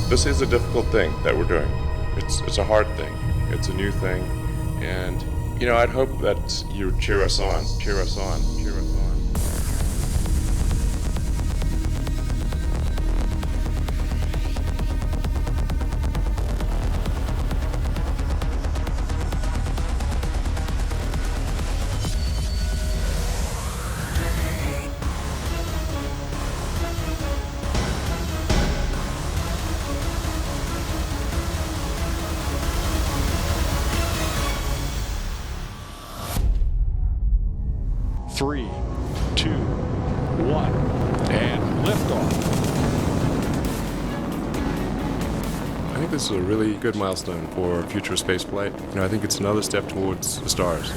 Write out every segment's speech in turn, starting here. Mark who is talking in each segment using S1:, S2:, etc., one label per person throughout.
S1: This is a difficult thing that we're doing. It's a hard thing. It's a new thing. And, I'd hope that you cheer us on.
S2: Three, two, one, and liftoff.
S1: I think this is a really good milestone for future spaceflight. I think it's another step towards the stars.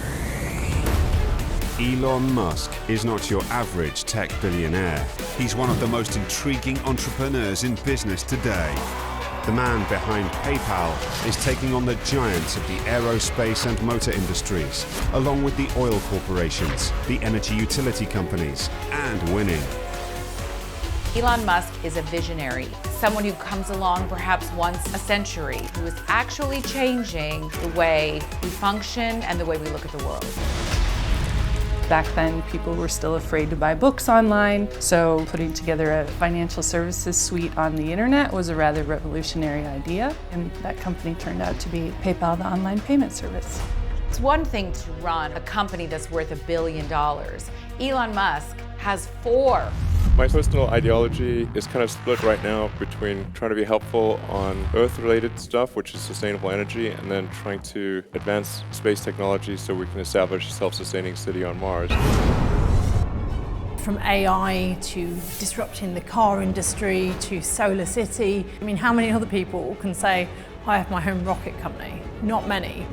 S3: Elon Musk is not your average tech billionaire. He's one of the most intriguing entrepreneurs in business today. The man behind PayPal is taking on the giants of the aerospace and motor industries, along with the oil corporations, the energy utility companies, and winning.
S4: Elon Musk is a visionary, someone who comes along perhaps once a century, who is actually changing the way we function and the way we look at the world.
S5: Back then, people were still afraid to buy books online, so putting together a financial services suite on the internet was a rather revolutionary idea, and that company turned out to be PayPal, the online payment service.
S4: It's one thing to run a company that's worth $1 billion. Elon Musk has 4.
S1: My personal ideology is kind of split right now between trying to be helpful on Earth-related stuff, which is sustainable energy, and then trying to advance space technology so we can establish a self-sustaining city on Mars.
S6: From AI to disrupting the car industry to Solar City. I mean, how many other people can say, I have my own rocket company? Not many.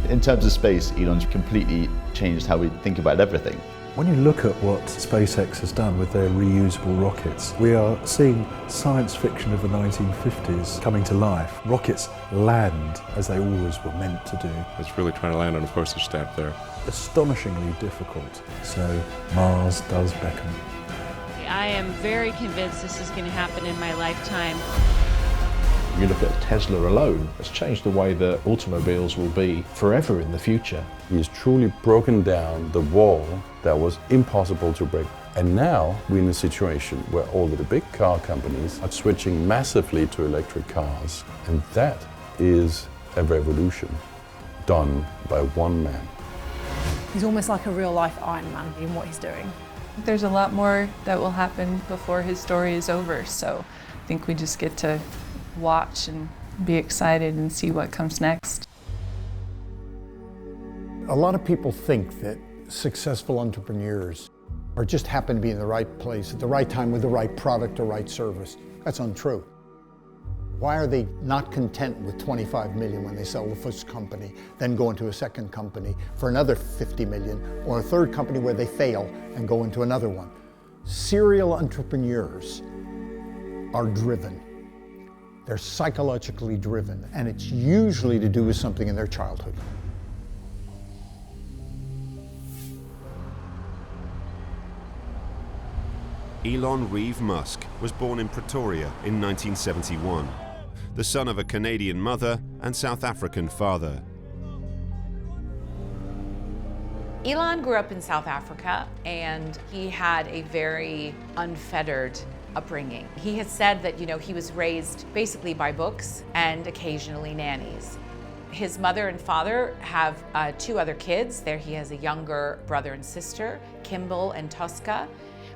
S7: In terms of space, Elon's completely changed how we think about everything.
S8: When you look at what SpaceX has done with their reusable rockets, we are seeing science fiction of the 1950s coming to life. Rockets land as they always were meant to do.
S1: It's really trying to land on a postage stamp there.
S8: Astonishingly difficult, so Mars does beckon.
S9: I am very convinced this is going to happen in my lifetime.
S10: You look at Tesla alone, it's changed the way that automobiles will be forever in the future.
S11: He's truly broken down the wall that was impossible to break. And now we're in a situation where all of the big car companies are switching massively to electric cars. And that is a revolution done by one man.
S6: He's almost like a real-life Iron Man in what he's doing.
S5: There's a lot more that will happen before his story is over, so I think we just get to watch and be excited and see what comes next.
S12: A lot of people think that successful entrepreneurs are just happen to be in the right place at the right time with the right product or right service. That's untrue. Why are they not content with 25 million when they sell the first company, then go into a second company for another 50 million, or a third company where they fail and go into another one? Serial entrepreneurs are driven. They're psychologically driven, and it's usually to do with something in their childhood.
S3: Elon Reeve Musk was born in Pretoria in 1971, the son of a Canadian mother and South African father.
S4: Elon grew up in South Africa, and he had a very unfettered upbringing. He has said that, he was raised basically by books and occasionally nannies. His mother and father have 2 other kids. There he has a younger brother and sister, Kimball and Tosca.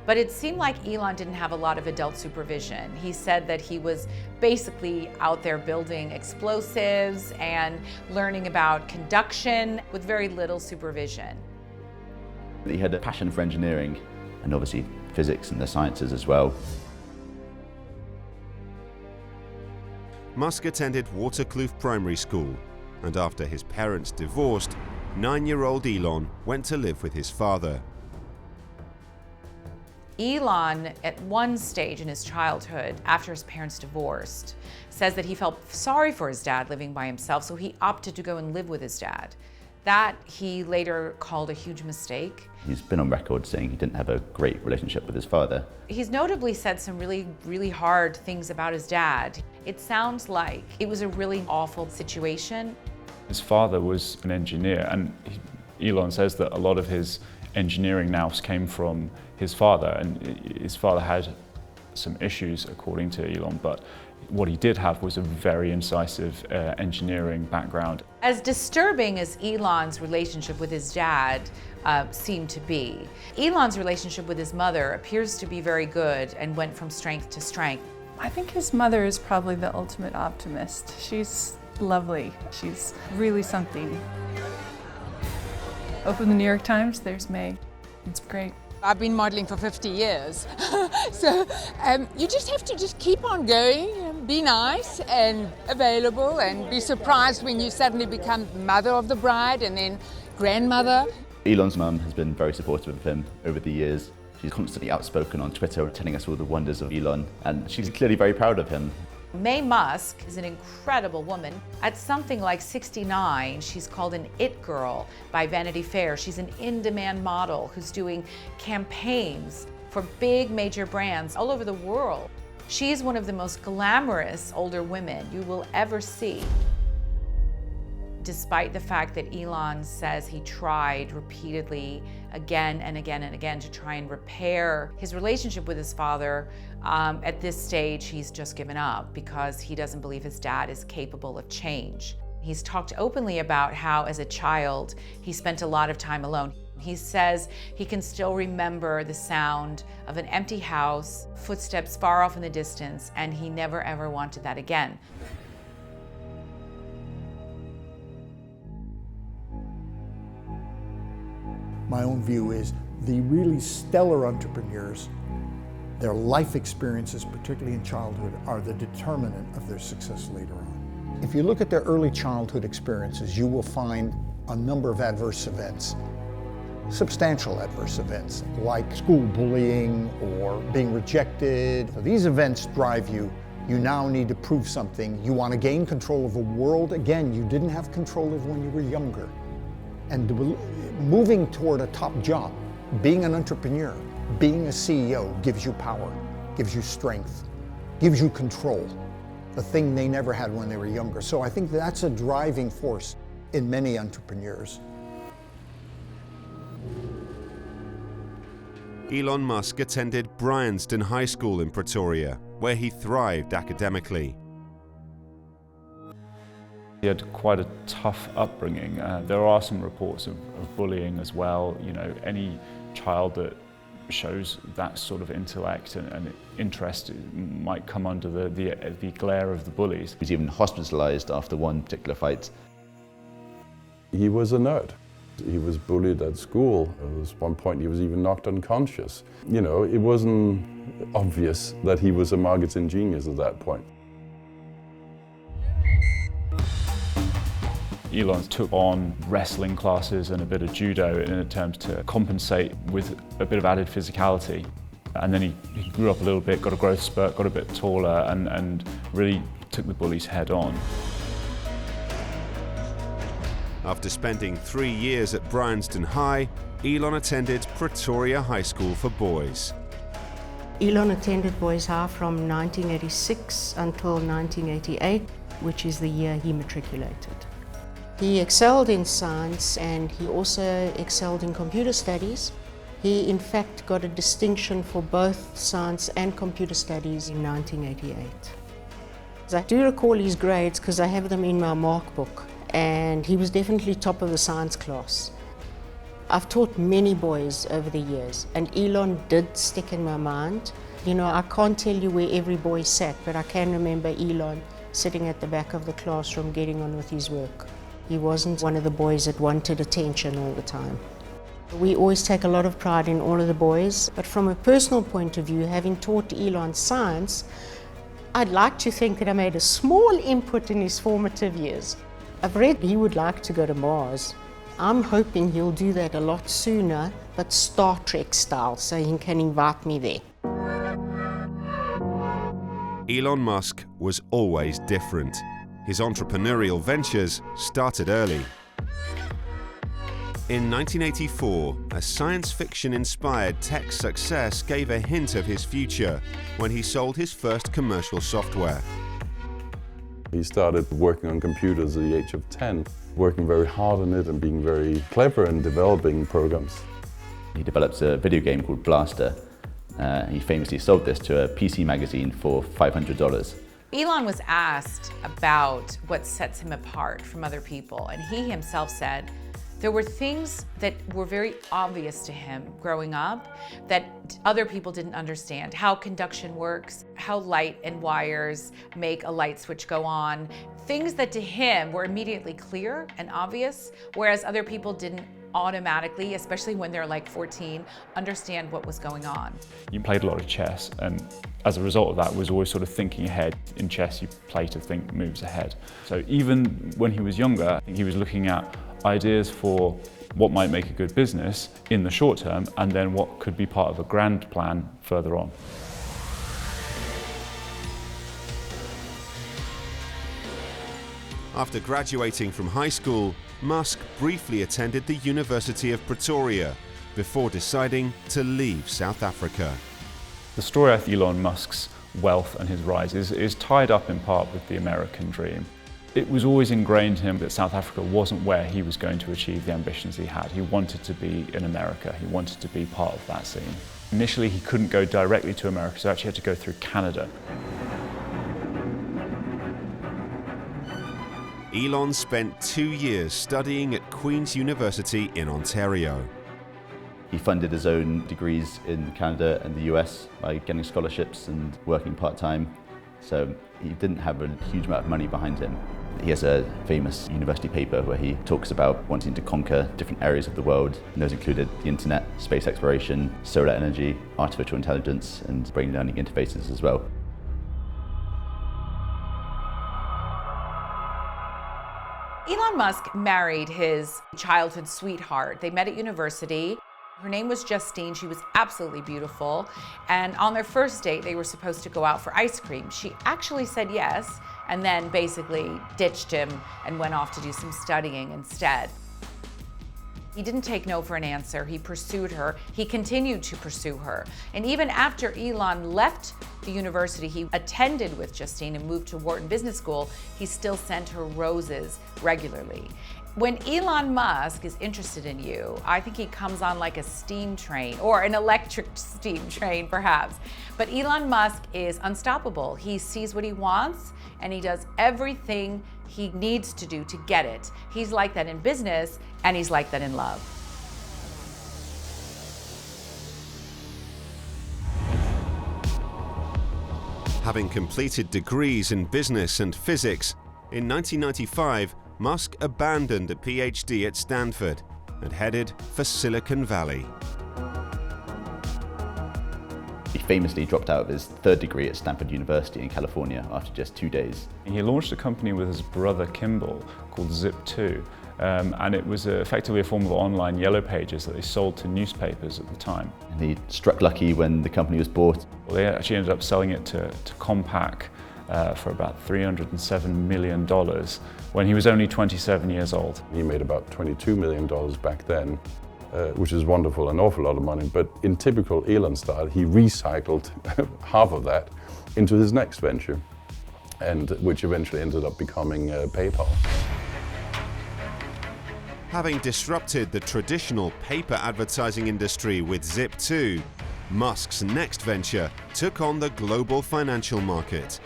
S4: But it seemed like Elon didn't have a lot of adult supervision. He said that he was basically out there building explosives and learning about conduction with very little supervision.
S7: He had a passion for engineering and obviously physics and the sciences as well.
S3: Musk attended Waterkloof Primary School, and after his parents divorced, 9-year-old Elon went to live with his father.
S4: Elon, at one stage in his childhood, after his parents divorced, says that he felt sorry for his dad living by himself, so he opted to go and live with his dad. That he later called a huge mistake.
S7: He's been on record saying he didn't have a great relationship with his father.
S4: He's notably said some really hard things about his dad. It sounds like it was a really awful situation.
S13: His father was an engineer, and Elon says that a lot of his engineering nous came from his father, and his father had some issues according to Elon, but what he did have was a very incisive engineering background.
S4: As disturbing as Elon's relationship with his dad seemed to be, Elon's relationship with his mother appears to be very good and went from strength to strength.
S5: I think his mother is probably the ultimate optimist. She's lovely. She's really something. Open the New York Times, there's May. It's great.
S14: I've been modeling for 50 years. So you just have to just keep on going, be nice and available, and be surprised when you suddenly become mother of the bride and then grandmother.
S7: Elon's mum has been very supportive of him over the years. She's constantly outspoken on Twitter, telling us all the wonders of Elon, and she's clearly very proud of him.
S4: May Musk is an incredible woman. At something like 69, she's called an it girl by Vanity Fair. She's an in-demand model who's doing campaigns for big major brands all over the world. She's one of the most glamorous older women you will ever see. Despite the fact that Elon says he tried repeatedly again and again and again to try and repair his relationship with his father, at this stage he's just given up because he doesn't believe his dad is capable of change. He's talked openly about how as a child he spent a lot of time alone. He says he can still remember the sound of an empty house, footsteps far off in the distance, and he never ever wanted that again.
S12: My own view is the really stellar entrepreneurs, their life experiences, particularly in childhood, are the determinant of their success later on. If you look at their early childhood experiences, you will find a number of adverse events, substantial adverse events, like school bullying or being rejected. So these events drive you. You now need to prove something. You want to gain control of a world, again, you didn't have control of when you were younger. And moving toward a top job, being an entrepreneur, being a CEO gives you power, gives you strength, gives you control, the thing they never had when they were younger. So I think that's a driving force in many entrepreneurs.
S3: Elon Musk attended Bryanston High School in Pretoria, where he thrived academically.
S13: He had quite a tough upbringing. There are some reports of bullying as well. You know, any child that shows that sort of intellect and interest might come under the glare of the bullies.
S7: He was even hospitalized after one particular fight.
S11: He was a nerd. He was bullied at school. At one point he was even knocked unconscious. You know, it wasn't obvious that he was a marketing genius at that point.
S13: Elon took on wrestling classes and a bit of judo in attempts to compensate with a bit of added physicality. And then he grew up a little bit, got a growth spurt, got a bit taller, and really took the bullies head on.
S3: After spending 3 years at Bryanston High, Elon attended Pretoria High School for Boys.
S15: Elon attended Boys High from 1986 until 1988, which is the year he matriculated. He excelled in science and he also excelled in computer studies. He in fact got a distinction for both science and computer studies in 1988. I do recall his grades because I have them in my mark book, and he was definitely top of the science class. I've taught many boys over the years, and Elon did stick in my mind. You know, I can't tell you where every boy sat, but I can remember Elon sitting at the back of the classroom getting on with his work. He wasn't one of the boys that wanted attention all the time. We always take a lot of pride in all of the boys, but from a personal point of view, having taught Elon science, I'd like to think that I made a small input in his formative years. I've read he would like to go to Mars. I'm hoping he'll do that a lot sooner, but Star Trek style, so he can invite me there.
S3: Elon Musk was always different. His entrepreneurial ventures started early. In 1984, a science fiction-inspired tech success gave a hint of his future when he sold his first commercial software.
S11: He started working on computers at the age of 10, working very hard on it and being very clever in developing programs.
S7: He developed a video game called Blaster. He famously sold this to a PC magazine for $500.
S4: Elon was asked about what sets him apart from other people, and he himself said there were things that were very obvious to him growing up that other people didn't understand. How conduction works, how light and wires make a light switch go on. Things that to him were immediately clear and obvious, whereas other people didn't automatically, especially when they're like 14, understand what was going on.
S13: You played a lot of chess, and as a result of that was always sort of thinking ahead. In chess, you play to think moves ahead. So even when he was younger, I think he was looking at ideas for what might make a good business in the short term, and then what could be part of a grand plan further on.
S3: After graduating from high school, Musk briefly attended the University of Pretoria before deciding to leave South Africa.
S13: The story of Elon Musk's wealth and his rise is tied up in part with the American dream. It was always ingrained in him that South Africa wasn't where he was going to achieve the ambitions he had. He wanted to be in America. He wanted to be part of that scene. Initially, he couldn't go directly to America, so he actually had to go through Canada.
S3: Elon spent 2 years studying at Queen's University in Ontario.
S7: He funded his own degrees in Canada and the US by getting scholarships and working part-time. So he didn't have a huge amount of money behind him. He has a famous university paper where he talks about wanting to conquer different areas of the world, and those included the internet, space exploration, solar energy, artificial intelligence, and brain learning interfaces as well.
S4: Elon Musk married his childhood sweetheart. They met at university. Her name was Justine. She was absolutely beautiful. And on their first date, they were supposed to go out for ice cream. She actually said yes, and then basically ditched him and went off to do some studying instead. He didn't take no for an answer. He pursued her. He continued to pursue her. And even after Elon left the university, he attended with Justine and moved to Wharton Business School. He still sent her roses regularly. When Elon Musk is interested in you, I think he comes on like a steam train, or an electric steam train perhaps. But Elon Musk is unstoppable. He sees what he wants and he does everything he needs to do to get it. He's like that in business and he's like that in love.
S3: Having completed degrees in business and physics, in 1995, Musk abandoned a PhD at Stanford and headed for Silicon Valley.
S7: He famously dropped out of his third degree at Stanford University in California after just 2 days.
S13: He launched a company with his brother Kimball called Zip2, and it was effectively a form of online yellow pages that they sold to newspapers at the time.
S7: And he struck lucky when the company was bought.
S13: Well, they actually ended up selling it to Compaq for about $307 million when he was only 27 years old.
S11: He made about $22 million back then, which is wonderful, an awful lot of money. But in typical Elon style, he recycled half of that into his next venture, and which eventually ended up becoming PayPal.
S3: Having disrupted the traditional paper advertising industry with Zip2, Musk's next venture took on the global financial market.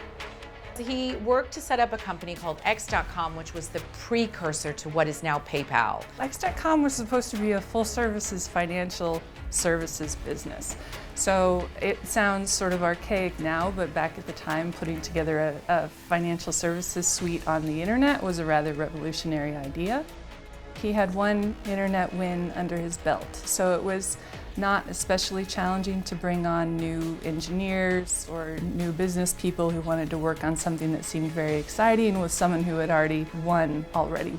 S4: He worked to set up a company called X.com, which was the precursor to what is now PayPal.
S5: X.com was supposed to be a full services financial services business. So it sounds sort of archaic now, but back at the time, putting together a financial services suite on the internet was a rather revolutionary idea. He had one internet win under his belt, so it was not especially challenging to bring on new engineers or new business people who wanted to work on something that seemed very exciting with someone who had already won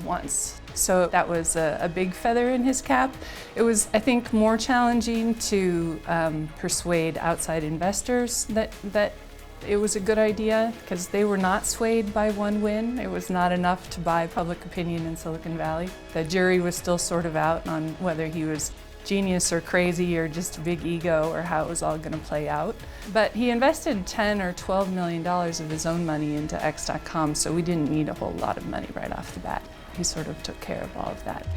S5: once. So that was a big feather in his cap. It was, I think, more challenging to persuade outside investors that It was a good idea because they were not swayed by one win. It was not enough to buy public opinion in Silicon Valley. The jury was still sort of out on whether he was genius or crazy or just a big ego or how it was all going to play out. But he invested $10 or $12 million of his own money into X.com, so we didn't need a whole lot of money right off the bat. He sort of took care of all of that.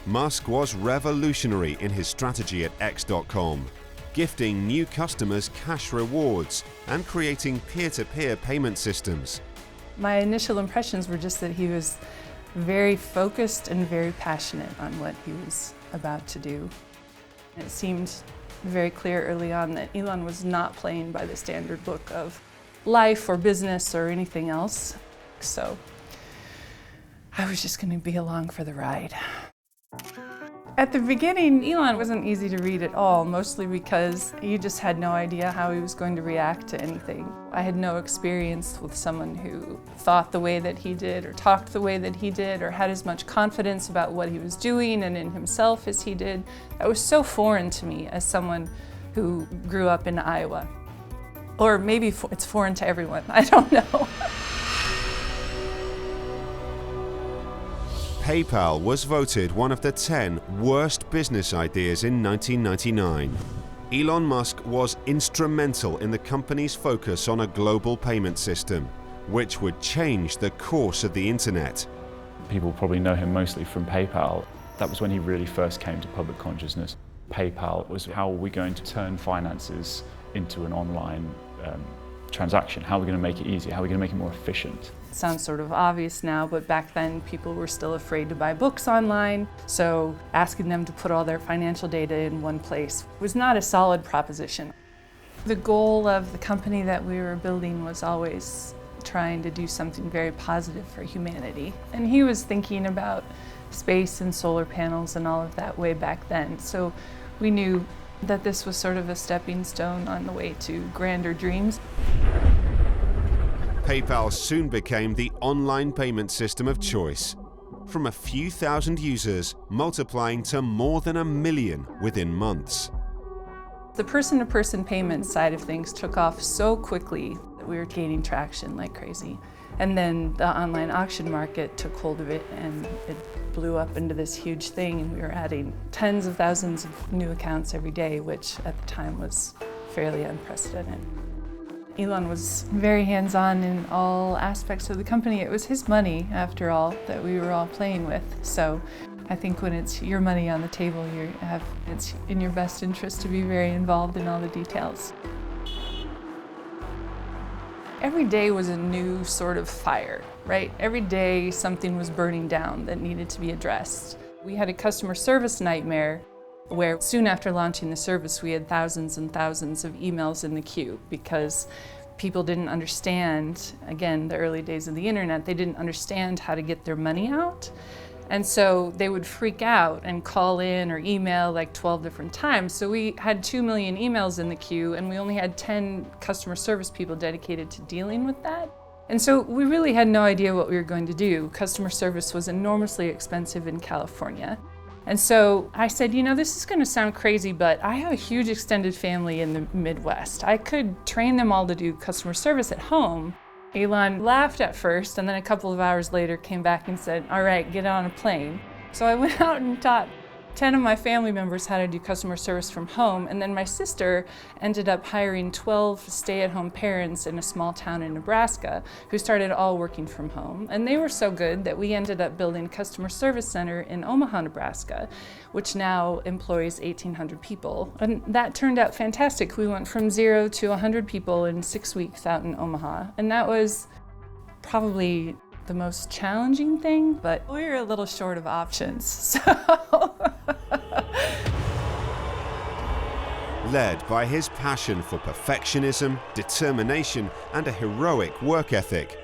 S3: Musk was revolutionary in his strategy at X.com, gifting new customers cash rewards and creating peer-to-peer payment systems.
S5: My initial impressions were just that he was very focused and very passionate on what he was about to do. It seemed very clear early on that Elon was not playing by the standard book of life or business or anything else. So I was just going to be along for the ride. At the beginning, Elon wasn't easy to read at all, mostly because you just had no idea how he was going to react to anything. I had no experience with someone who thought the way that he did, or talked the way that he did, or had as much confidence about what he was doing and in himself as he did. That was so foreign to me as someone who grew up in Iowa. Or maybe it's foreign to everyone, I don't know.
S3: PayPal was voted one of the 10 worst business ideas in 1999. Elon Musk was instrumental in the company's focus on a global payment system, which would change the course of the internet.
S13: People probably know him mostly from PayPal. That was when he really first came to public consciousness. PayPal was how are we going to turn finances into an online transaction? How are we going to make it easier? How are we going to make it more efficient?
S5: It sounds sort of obvious now, but back then people were still afraid to buy books online, so asking them to put all their financial data in one place was not a solid proposition. The goal of the company that we were building was always trying to do something very positive for humanity. And he was thinking about space and solar panels and all of that way back then, so we knew that this was sort of a stepping stone on the way to grander dreams.
S3: PayPal soon became the online payment system of choice, from a few thousand users multiplying to more than 1 million within months.
S5: The person-to-person payment side of things took off so quickly that we were gaining traction like crazy. And then the online auction market took hold of it and it blew up into this huge thing, and we were adding tens of thousands of new accounts every day, which at the time was fairly unprecedented. Elon was very hands-on in all aspects of the company. It was his money, after all, that we were all playing with. So I think when it's your money on the table, it's in your best interest to be very involved in all the details. Every day was a new sort of fire, right? Every day something was burning down that needed to be addressed. We had a customer service nightmare where soon after launching the service, we had thousands and thousands of emails in the queue because people didn't understand, again, the early days of the internet, they didn't understand how to get their money out. And so they would freak out and call in or email like 12 different times. So we had 2 million emails in the queue and we only had 10 customer service people dedicated to dealing with that. And so we really had no idea what we were going to do. Customer service was enormously expensive in California. And so I said, you know, this is going to sound crazy, but I have a huge extended family in the Midwest. I could train them all to do customer service at home. Elon laughed at first, and then a couple of hours later came back and said, all right, get on a plane. So I went out and taught 10 of my family members how to do customer service from home, and then my sister ended up hiring 12 stay-at-home parents in a small town in Nebraska who started all working from home. And they were so good that we ended up building a customer service center in Omaha, Nebraska, which now employs 1,800 people. And that turned out fantastic. We went from 0 to 100 people in 6 weeks out in Omaha. And that was probably the most challenging thing, but we were a little short of options, so.
S3: Led by his passion for perfectionism, determination, and a heroic work ethic,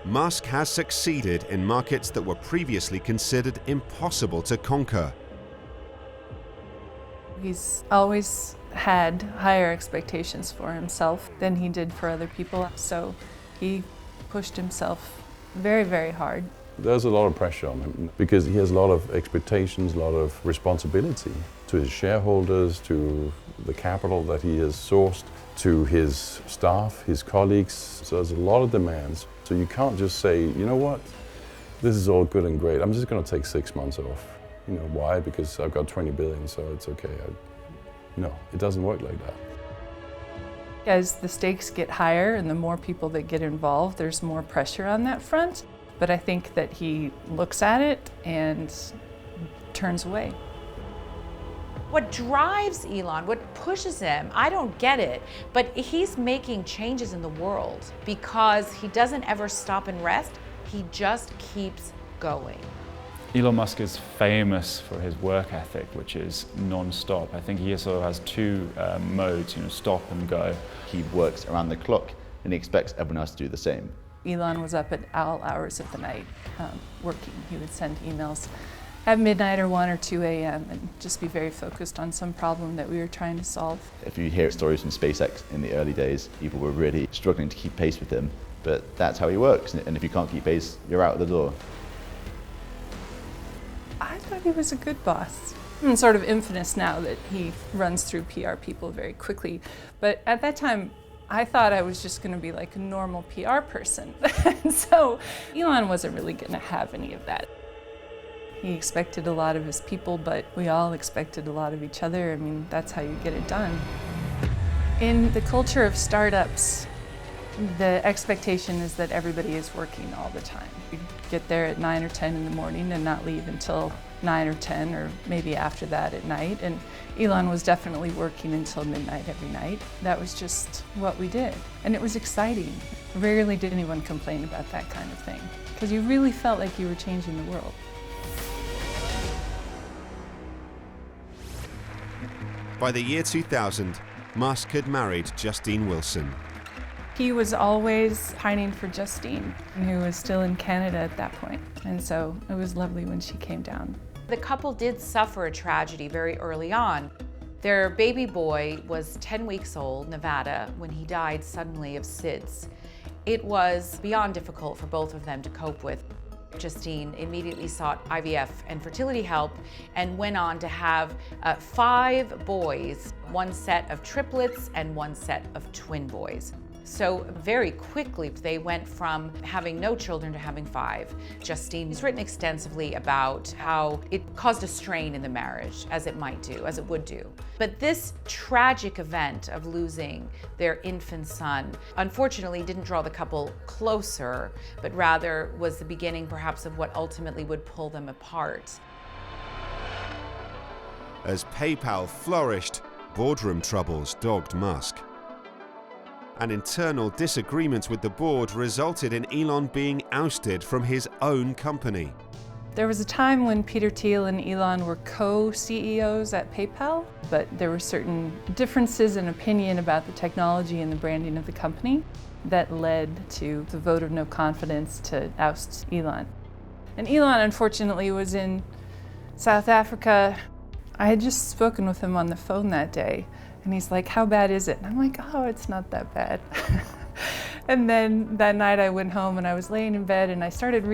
S3: Musk has succeeded in markets that were previously considered impossible to conquer.
S5: He's always had higher expectations for himself than he did for other people, so he pushed himself very, very hard.
S11: There's a lot of pressure on him because he has a lot of expectations, a lot of responsibility. to his shareholders, to the capital that he has sourced, to his staff, his colleagues. So there's a lot of demands. So you can't just say, you know what, this is all good and great. I'm just going to take 6 months off. You know, why? Because I've got 20 billion, so it's okay. No, it doesn't work like that.
S5: As the stakes get higher and the more people that get involved, there's more pressure on that front. But I think that he looks at it and turns away.
S4: What drives Elon, what pushes him, I don't get it, but he's making changes in the world because he doesn't ever stop and rest. He just keeps going.
S13: Elon Musk is famous for his work ethic, which is non-stop. I think he also has two modes, stop and go.
S7: He works around the clock and he expects everyone else to do the same.
S5: Elon was up at all hours of the night working. He would send emails at midnight or 1 or 2 a.m. and just be very focused on some problem that we were trying to solve.
S7: If you hear stories from SpaceX in the early days, people were really struggling to keep pace with him, but that's how he works, and if you can't keep pace, you're out the door.
S5: I thought he was a good boss. It's sort of infamous now that he runs through PR people very quickly, but at that time, I thought I was just going to be like a normal PR person. So Elon wasn't really going to have any of that. He expected a lot of his people, but we all expected a lot of each other. I mean, that's how you get it done. In the culture of startups, the expectation is that everybody is working all the time. You get there at 9 or 10 in the morning and not leave until 9 or 10 or maybe after that at night. And Elon was definitely working until midnight every night. That was just what we did. And it was exciting. Rarely did anyone complain about that kind of thing because you really felt like you were changing the world.
S3: By the year 2000, Musk had married Justine Wilson.
S5: He was always pining for Justine, who was still in Canada at that point. And so it was lovely when she came down.
S4: The couple did suffer a tragedy very early on. Their baby boy was 10 weeks old, Nevada, when he died suddenly of SIDS. It was beyond difficult for both of them to cope with. Justine immediately sought IVF and fertility help and went on to have 5 boys, 1 set of triplets and 1 set of twin boys. So very quickly, they went from having no children to having 5. Justine has written extensively about how it caused a strain in the marriage, as it might do, as it would do. But this tragic event of losing their infant son, unfortunately didn't draw the couple closer, but rather was the beginning perhaps of what ultimately would pull them apart.
S3: As PayPal flourished, boardroom troubles dogged Musk. An internal disagreement with the board resulted in Elon being ousted from his own company.
S5: There was a time when Peter Thiel and Elon were co-CEOs at PayPal, but there were certain differences in opinion about the technology and the branding of the company that led to the vote of no confidence to oust Elon. And Elon, unfortunately, was in South Africa. I had just spoken with him on the phone that day. And he's like, how bad is it? And I'm like, oh, it's not that bad. And then that night I went home and I was laying in bed and I started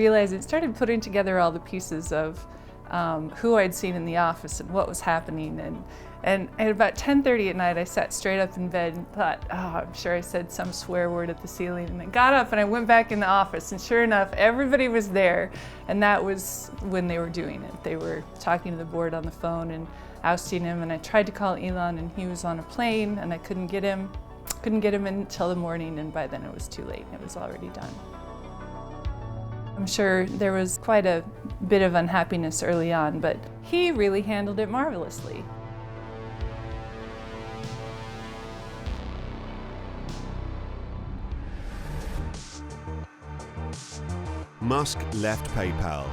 S5: putting together all the pieces of who I'd seen in the office and what was happening. And at about 10:30 at night, I sat straight up in bed and thought, oh, I'm sure I said some swear word at the ceiling. And I got up and I went back in the office and sure enough, everybody was there. And that was when they were doing it. They were talking to the board on the phone and ousting him, and I tried to call Elon and he was on a plane and I couldn't get him until the morning, and by then it was too late. It was already done. I'm sure there was quite a bit of unhappiness early on, but he really handled it marvelously.
S3: Musk left PayPal,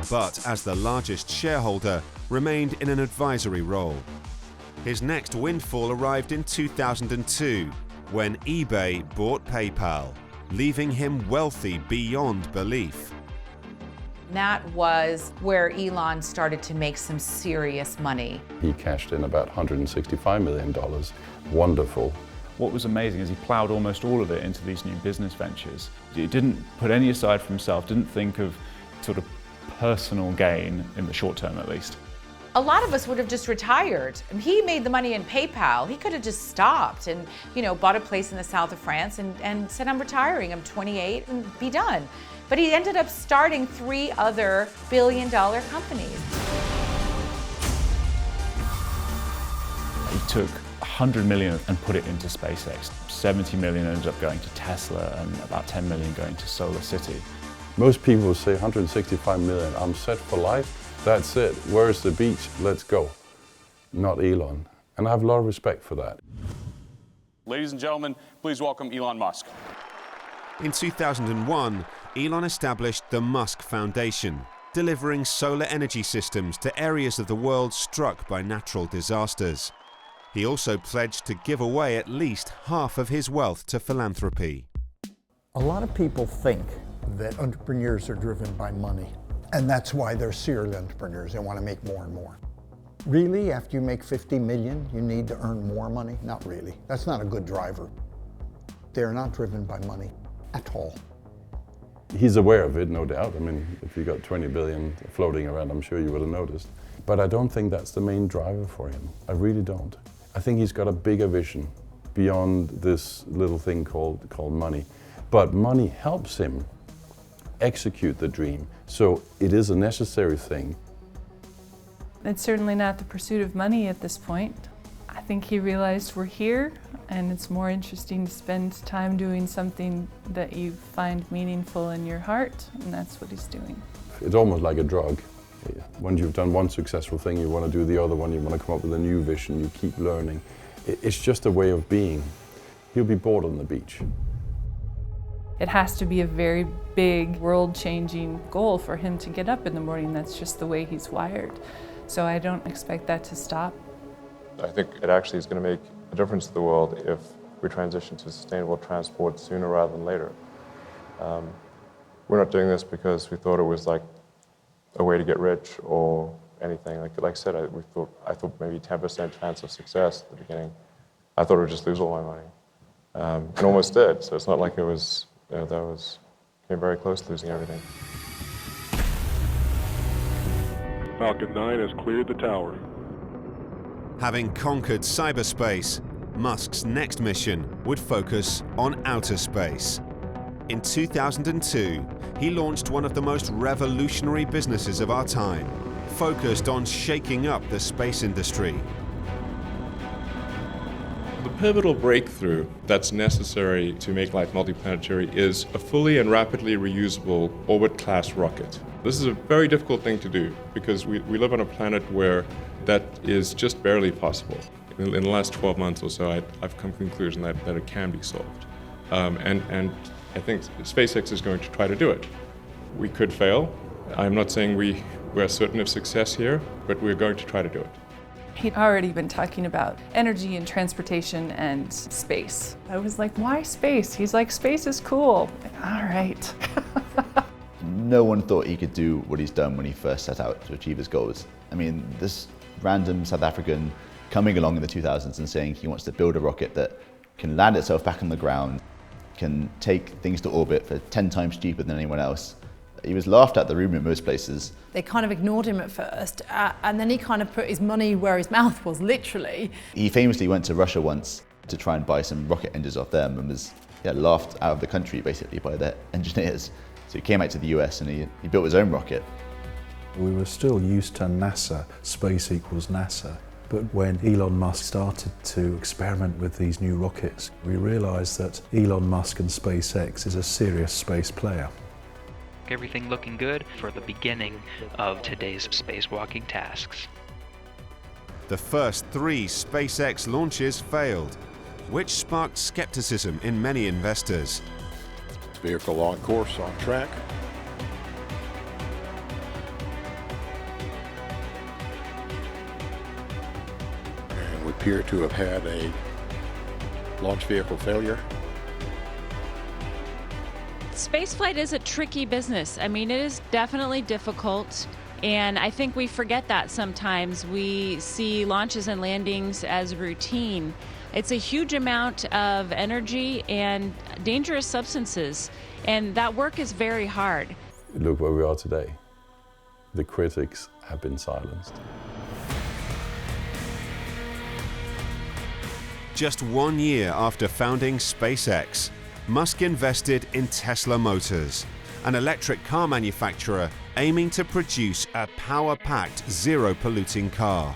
S3: but as the largest shareholder, remained in an advisory role. His next windfall arrived in 2002, when eBay bought PayPal, leaving him wealthy beyond belief.
S4: That was where Elon started to make some serious money.
S11: He cashed in about $165 million. Wonderful.
S13: What was amazing is he plowed almost all of it into these new business ventures. He didn't put any aside for himself, didn't think of sort of personal gain in the short term at least.
S4: a lot of us would have just retired. He made the money in PayPal. He could have just stopped and, bought a place in the south of France and said, I'm retiring, I'm 28, and be done. But he ended up starting 3 other billion-dollar companies.
S13: He took 100 million and put it into SpaceX. 70 million ended up going to Tesla and about 10 million going to Solar City.
S11: Most people will say 165 million, I'm set for life, that's it, where's the beach, let's go. Not Elon. And I have a lot of respect for that.
S16: Ladies and gentlemen, please welcome Elon Musk.
S3: In 2001, Elon established the Musk Foundation, delivering solar energy systems to areas of the world struck by natural disasters. He also pledged to give away at least half of his wealth to philanthropy.
S12: A lot of people think that entrepreneurs are driven by money, and that's why they're serial entrepreneurs. They want to make more and more. Really, after you make 50 million, you need to earn more money? Not really. That's not a good driver. They're not driven by money at all.
S11: He's aware of it, no doubt. I mean, if you got 20 billion floating around, I'm sure you would have noticed. But I don't think that's the main driver for him. I really don't. I think he's got a bigger vision beyond this little thing called money. But money helps him execute the dream. So it is a necessary thing.
S5: It's certainly not the pursuit of money at this point. I think he realized we're here, and it's more interesting to spend time doing something that you find meaningful in your heart, and that's what he's doing.
S11: It's almost like a drug. Once you've done one successful thing, you want to do the other one, you want to come up with a new vision, you keep learning. It's just a way of being. He'll be bored on the beach.
S5: It has to be a very big, world-changing goal for him to get up in the morning. That's just the way he's wired. So I don't expect that to stop.
S1: I think it actually is going to make a difference to the world if we transition to sustainable transport sooner rather than later. We're not doing this because we thought it was like a way to get rich or anything. Like I said, I thought maybe 10% chance of success at the beginning. I thought I would just lose all my money, and almost did. So it's not like it was came very close to losing everything.
S17: Falcon 9 has cleared the tower.
S3: Having conquered cyberspace, Musk's next mission would focus on outer space. In 2002, he launched one of the most revolutionary businesses of our time, focused on shaking up the space industry.
S1: The pivotal breakthrough that's necessary to make life multiplanetary is a fully and rapidly reusable orbit-class rocket. This is a very difficult thing to do because we live on a planet where that is just barely possible. In the last 12 months or so, I've come to the conclusion that it can be solved. And I think SpaceX is going to try to do it. We could fail. I'm not saying we're certain of success here, but we're going to try to do it.
S5: He'd already been talking about energy and transportation and space. I was like, why space? He's like, space is cool. All right.
S7: No one thought he could do what he's done when he first set out to achieve his goals. I mean, this random South African coming along in the 2000s and saying he wants to build a rocket that can land itself back on the ground, can take things to orbit for 10 times cheaper than anyone else. He was laughed at the room in most places.
S6: They kind of ignored him at first, and then he kind of put his money where his mouth was, literally.
S7: He famously went to Russia once to try and buy some rocket engines off them and was laughed out of the country basically by their engineers. So he came out to the US and he built his own rocket.
S8: We were still used to NASA, space equals NASA. But when Elon Musk started to experiment with these new rockets, we realised that Elon Musk and SpaceX is a serious space player.
S18: Everything looking good for the beginning of today's spacewalking tasks.
S3: The first 3 SpaceX launches failed, which sparked skepticism in many investors.
S10: Vehicle on course, on track. And we appear to have had a launch vehicle failure.
S9: Spaceflight is a tricky business. I mean, it is definitely difficult, and I think we forget that sometimes. We see launches and landings as routine. It's a huge amount of energy and dangerous substances, and that work is very hard.
S11: Look where we are today. The critics have been silenced.
S3: Just 1 year after founding SpaceX, Musk invested in Tesla Motors, an electric car manufacturer aiming to produce a power-packed, zero-polluting car.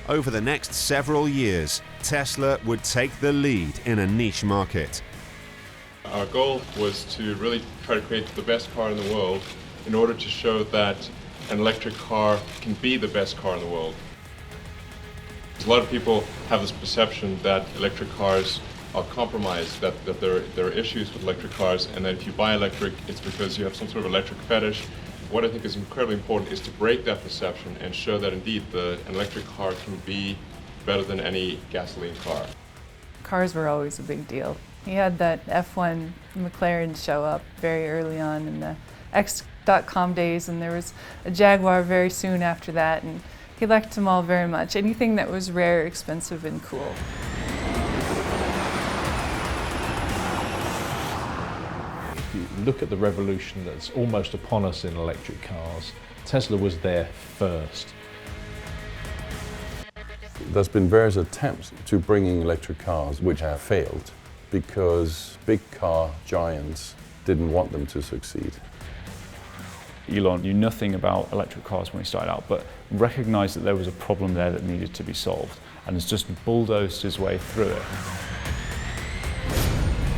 S3: Over the next several years, Tesla would take the lead in a niche market.
S1: Our goal was to really try to create the best car in the world in order to show that an electric car can be the best car in the world. A lot of people have this perception that electric cars are compromised, that there are issues with electric cars, and that if you buy electric, it's because you have some sort of electric fetish. What I think is incredibly important is to break that perception and show that indeed an electric car can be better than any gasoline car.
S5: Cars were always a big deal. He had that F1 McLaren show up very early on in the X.com days, and there was a Jaguar very soon after that, and he liked them all very much. Anything that was rare, expensive, and cool.
S10: If you look at the revolution that's almost upon us in electric cars, Tesla was there first.
S11: There's been various attempts to bringing electric cars which have failed because big car giants didn't want them to succeed.
S13: Elon knew nothing about electric cars when he started out, but recognized that there was a problem there that needed to be solved, and has just bulldozed his way through it.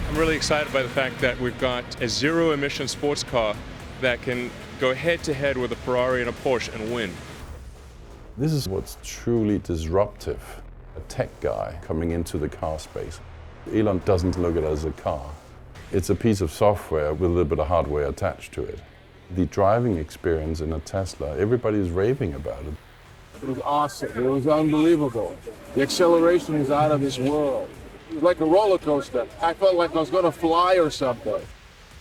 S1: I'm really excited by the fact that we've got a zero-emission sports car that can go head-to-head with a Ferrari and a Porsche and win.
S11: This is what's truly disruptive. A tech guy coming into the car space. Elon doesn't look at it as a car. It's a piece of software with a little bit of hardware attached to it. The driving experience in a Tesla, everybody's raving about it.
S19: It was awesome. It was unbelievable. The acceleration is out of this world. It was like a roller coaster. I felt like I was going to fly or something.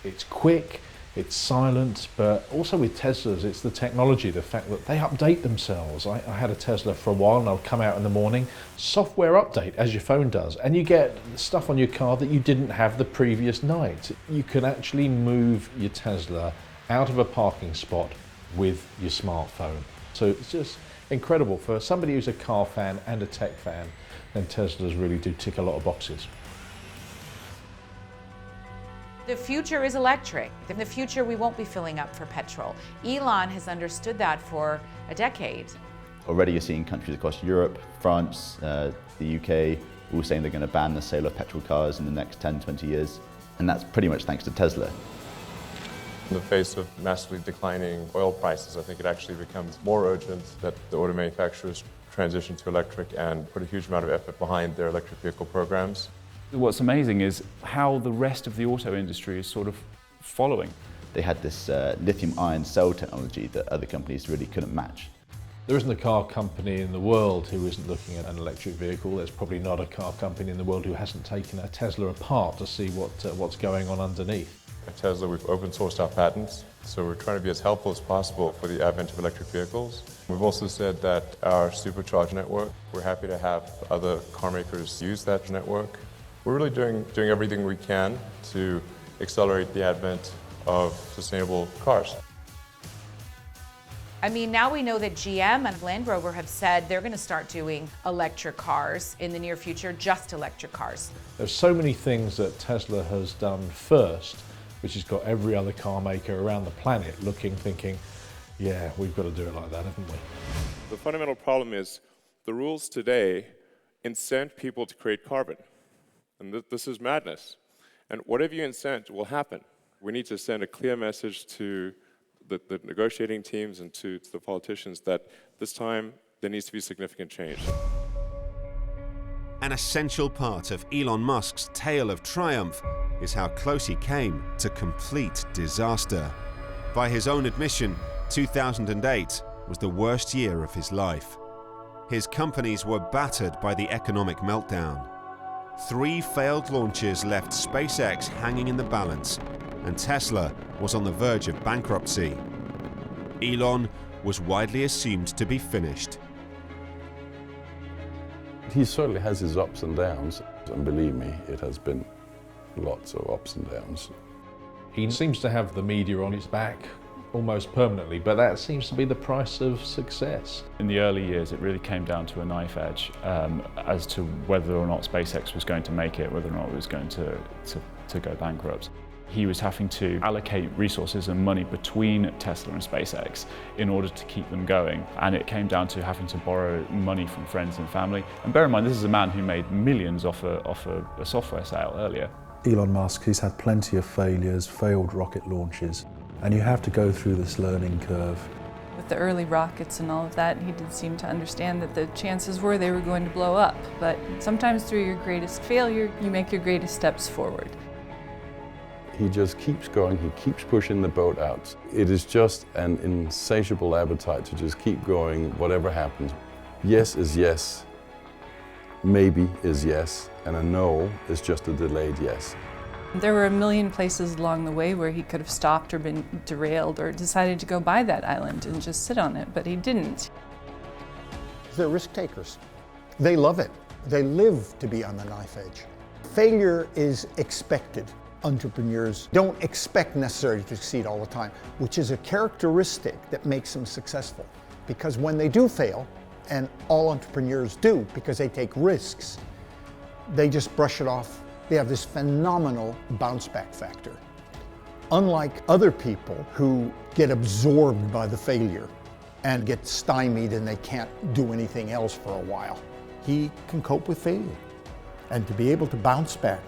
S10: It's quick, it's silent, but also with Teslas, it's the technology, the fact that they update themselves. I had a Tesla for a while and I'll come out in the morning, software update as your phone does, and you get stuff on your car that you didn't have the previous night. You can actually move your Tesla out of a parking spot with your smartphone. So it's just incredible. For somebody who's a car fan and a tech fan, then Teslas really do tick a lot of boxes.
S4: The future is electric. In the future, we won't be filling up for petrol. Elon has understood that for a decade.
S7: Already you're seeing countries across Europe, France, the UK, all saying they're going to ban the sale of petrol cars in the next 10, 20 years. And that's pretty much thanks to Tesla.
S1: In the face of massively declining oil prices, I think it actually becomes more urgent that the auto manufacturers transition to electric and put a huge amount of effort behind their electric vehicle programs.
S13: What's amazing is how the rest of the auto industry is sort of following.
S7: They had this lithium-ion cell technology that other companies really couldn't match.
S10: There isn't a car company in the world who isn't looking at an electric vehicle. There's probably not a car company in the world who hasn't taken a Tesla apart to see what's going on underneath.
S1: At Tesla, we've open sourced our patents, so we're trying to be as helpful as possible for the advent of electric vehicles. We've also said that our supercharge network, we're happy to have other car makers use that network. We're really doing everything we can to accelerate the advent of sustainable cars.
S4: I mean, now we know that GM and Land Rover have said they're going to start doing electric cars in the near future, just electric cars.
S10: There's so many things that Tesla has done first, which has got every other car maker around the planet looking, thinking, yeah, we've got to do it like that, haven't we?
S1: The fundamental problem is the rules today incent people to create carbon. And this is madness. And whatever you incent will happen. We need to send a clear message to the negotiating teams and to the politicians that this time there needs to be significant change.
S3: An essential part of Elon Musk's tale of triumph is how close he came to complete disaster. By his own admission, 2008 was the worst year of his life. His companies were battered by the economic meltdown. 3 failed launches left SpaceX hanging in the balance, and Tesla was on the verge of bankruptcy. Elon was widely assumed to be finished.
S11: He certainly has his ups and downs, and believe me, it has been lots of ups and downs.
S10: He seems to have the media on his back almost permanently, but that seems to be the price of success.
S13: In the early years, it really came down to a knife edge as to whether or not SpaceX was going to make it, whether or not it was going to go bankrupt. He was having to allocate resources and money between Tesla and SpaceX in order to keep them going. And it came down to having to borrow money from friends and family. And bear in mind, this is a man who made millions off a software sale earlier.
S8: Elon Musk, he's had plenty of failures, failed rocket launches, and you have to go through this learning curve.
S5: With the early rockets and all of that, he did seem to understand that the chances were they were going to blow up. But sometimes through your greatest failure, you make your greatest steps forward.
S11: He just keeps going, he keeps pushing the boat out. It is just an insatiable appetite to just keep going, whatever happens. Yes is yes, maybe is yes, and a no is just a delayed yes.
S5: There were a million places along the way where he could have stopped or been derailed or decided to go buy that island and just sit on it, but he didn't.
S12: They're risk takers. They love it. They live to be on the knife edge. Failure is expected. Entrepreneurs don't expect necessarily to succeed all the time, which is a characteristic that makes them successful. Because when they do fail, and all entrepreneurs do because they take risks, they just brush it off. They have this phenomenal bounce back factor. Unlike other people who get absorbed by the failure and get stymied and they can't do anything else for a while, he can cope with failure. And to be able to bounce back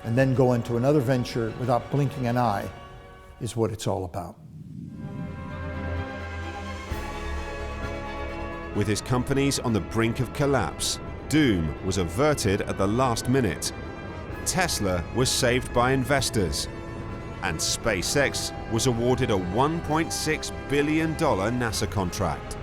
S12: and then go into another venture without blinking an eye is what it's all about.
S3: With his companies on the brink of collapse, doom was averted at the last minute. Tesla was saved by investors, and SpaceX was awarded a $1.6 billion NASA contract.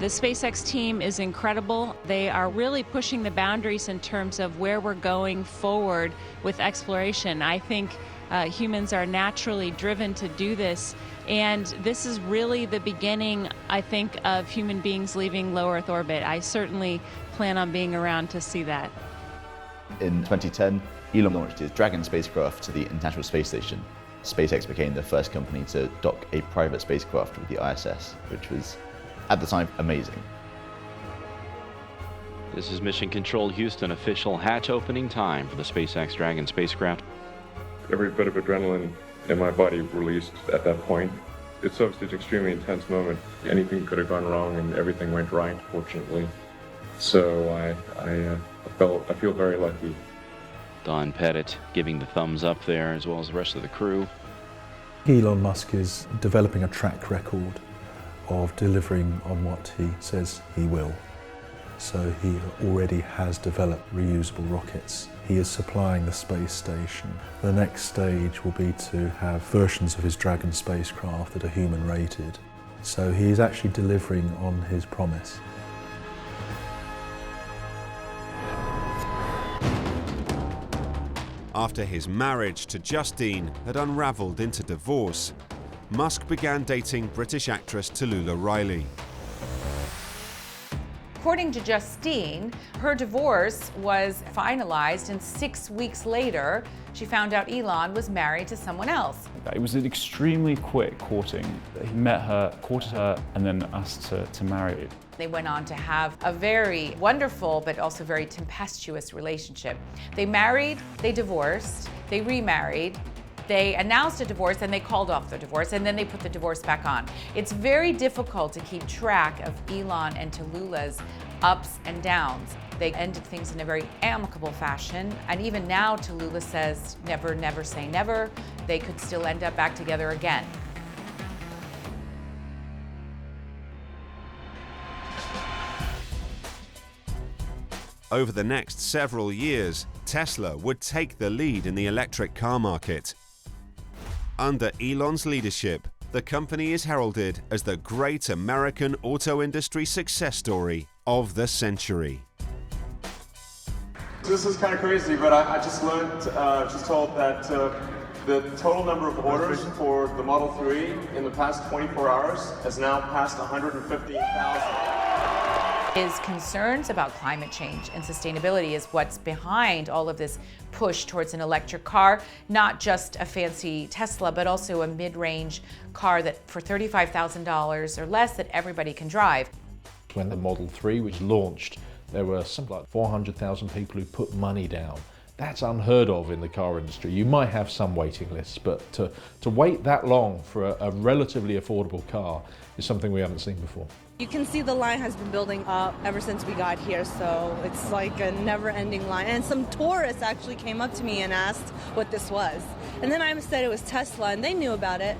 S9: The SpaceX team is incredible. They are really pushing the boundaries in terms of where we're going forward with exploration. I think humans are naturally driven to do this, and this is really the beginning, I think, of human beings leaving low Earth orbit. I certainly plan on being around to see that.
S7: In 2010, Elon launched his Dragon spacecraft to the International Space Station. SpaceX became the first company to dock a private spacecraft with the ISS, which was, at the time, amazing.
S20: This is Mission Control Houston, official hatch opening time for the SpaceX Dragon spacecraft.
S1: Every bit of adrenaline in my body released at that point. It's obviously an extremely intense moment. Anything could have gone wrong and everything went right, fortunately. So I feel very lucky.
S20: Don Pettit giving the thumbs up there, as well as the rest of the crew.
S8: Elon Musk is developing a track record of delivering on what he says he will. So he already has developed reusable rockets. He is supplying the space station. The next stage will be to have versions of his Dragon spacecraft that are human rated. So he is actually delivering on his promise.
S3: After his marriage to Justine had unraveled into divorce, Musk began dating British actress Tallulah Riley.
S4: According to Justine, her divorce was finalized, and 6 weeks later, she found out Elon was married to someone else.
S13: It was an extremely quick courting. He met her, courted her, and then asked to marry.
S4: They went on to have a very wonderful but also very tempestuous relationship. They married, they divorced, they remarried, they announced a divorce and they called off the divorce, and then they put the divorce back on. It's very difficult to keep track of Elon and Tallulah's ups and downs. They ended things in a very amicable fashion, and even now Tallulah says never, never say never. They could still end up back together again.
S3: Over the next several years, Tesla would take the lead in the electric car market. Under Elon's leadership, the company is heralded as the great American auto industry success story of the century.
S21: This is kind of crazy, but I just learned, just told that the total number of orders for the Model 3 in the past 24 hours has now passed 150,000.
S4: His concerns about climate change and sustainability is what's behind all of this push towards an electric car, not just a fancy Tesla, but also a mid-range car that for $35,000 or less that everybody can drive.
S10: When the Model 3 was launched, there were something like 400,000 people who put money down. That's unheard of in the car industry. You might have some waiting lists, but to wait that long for a relatively affordable car is something we haven't seen before.
S2: You can see the line has been building up ever since we got here, so it's like a never-ending line. And some tourists actually came up to me and asked what this was. And then I said it was Tesla, and they knew about it.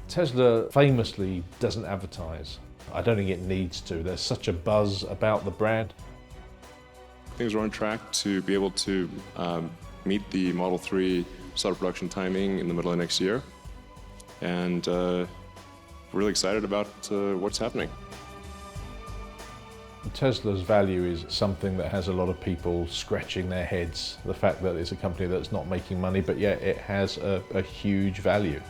S10: Tesla famously doesn't advertise. I don't think it needs to. There's such a buzz about the brand.
S1: Things are on track to be able to meet the Model 3 start of production timing in the middle of next year. And really excited about what's happening.
S10: Tesla's value is something that has a lot of people scratching their heads. The fact that it's a company that's not making money, but yet it has a huge value.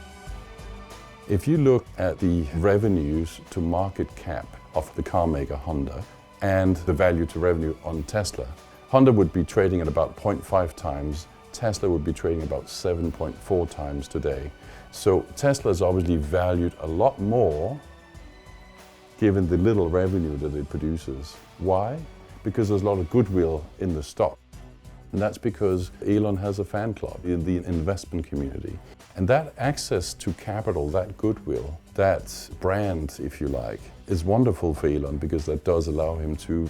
S11: If you look at the revenues to market cap of the car maker Honda and the value to revenue on Tesla, Honda would be trading at about 0.5 times, Tesla would be trading about 7.4 times today. So Tesla is obviously valued a lot more given the little revenue that it produces. Why? Because there's a lot of goodwill in the stock. And that's because Elon has a fan club in the investment community. And that access to capital, that goodwill, that brand, if you like, is wonderful for Elon because that does allow him to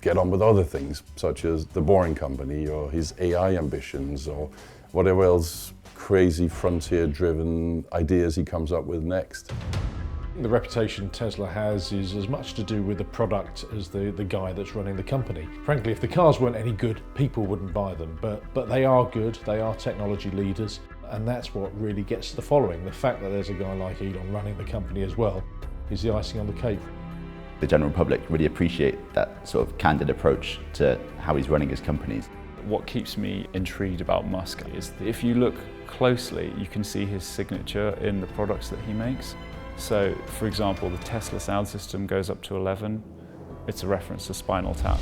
S11: get on with other things, such as the Boring Company or his AI ambitions or whatever else crazy frontier-driven ideas he comes up with next.
S10: The reputation Tesla has is as much to do with the product as the guy that's running the company. Frankly, if the cars weren't any good, people wouldn't buy them. But they are good, they are technology leaders, and that's what really gets the following. The fact that there's a guy like Elon running the company as well is the icing on the cake.
S7: The general public really appreciate that sort of candid approach to how he's running his companies.
S13: What keeps me intrigued about Musk is that if you look closely, you can see his signature in the products that he makes. So, for example, the Tesla sound system goes up to 11. It's a reference to Spinal Tap.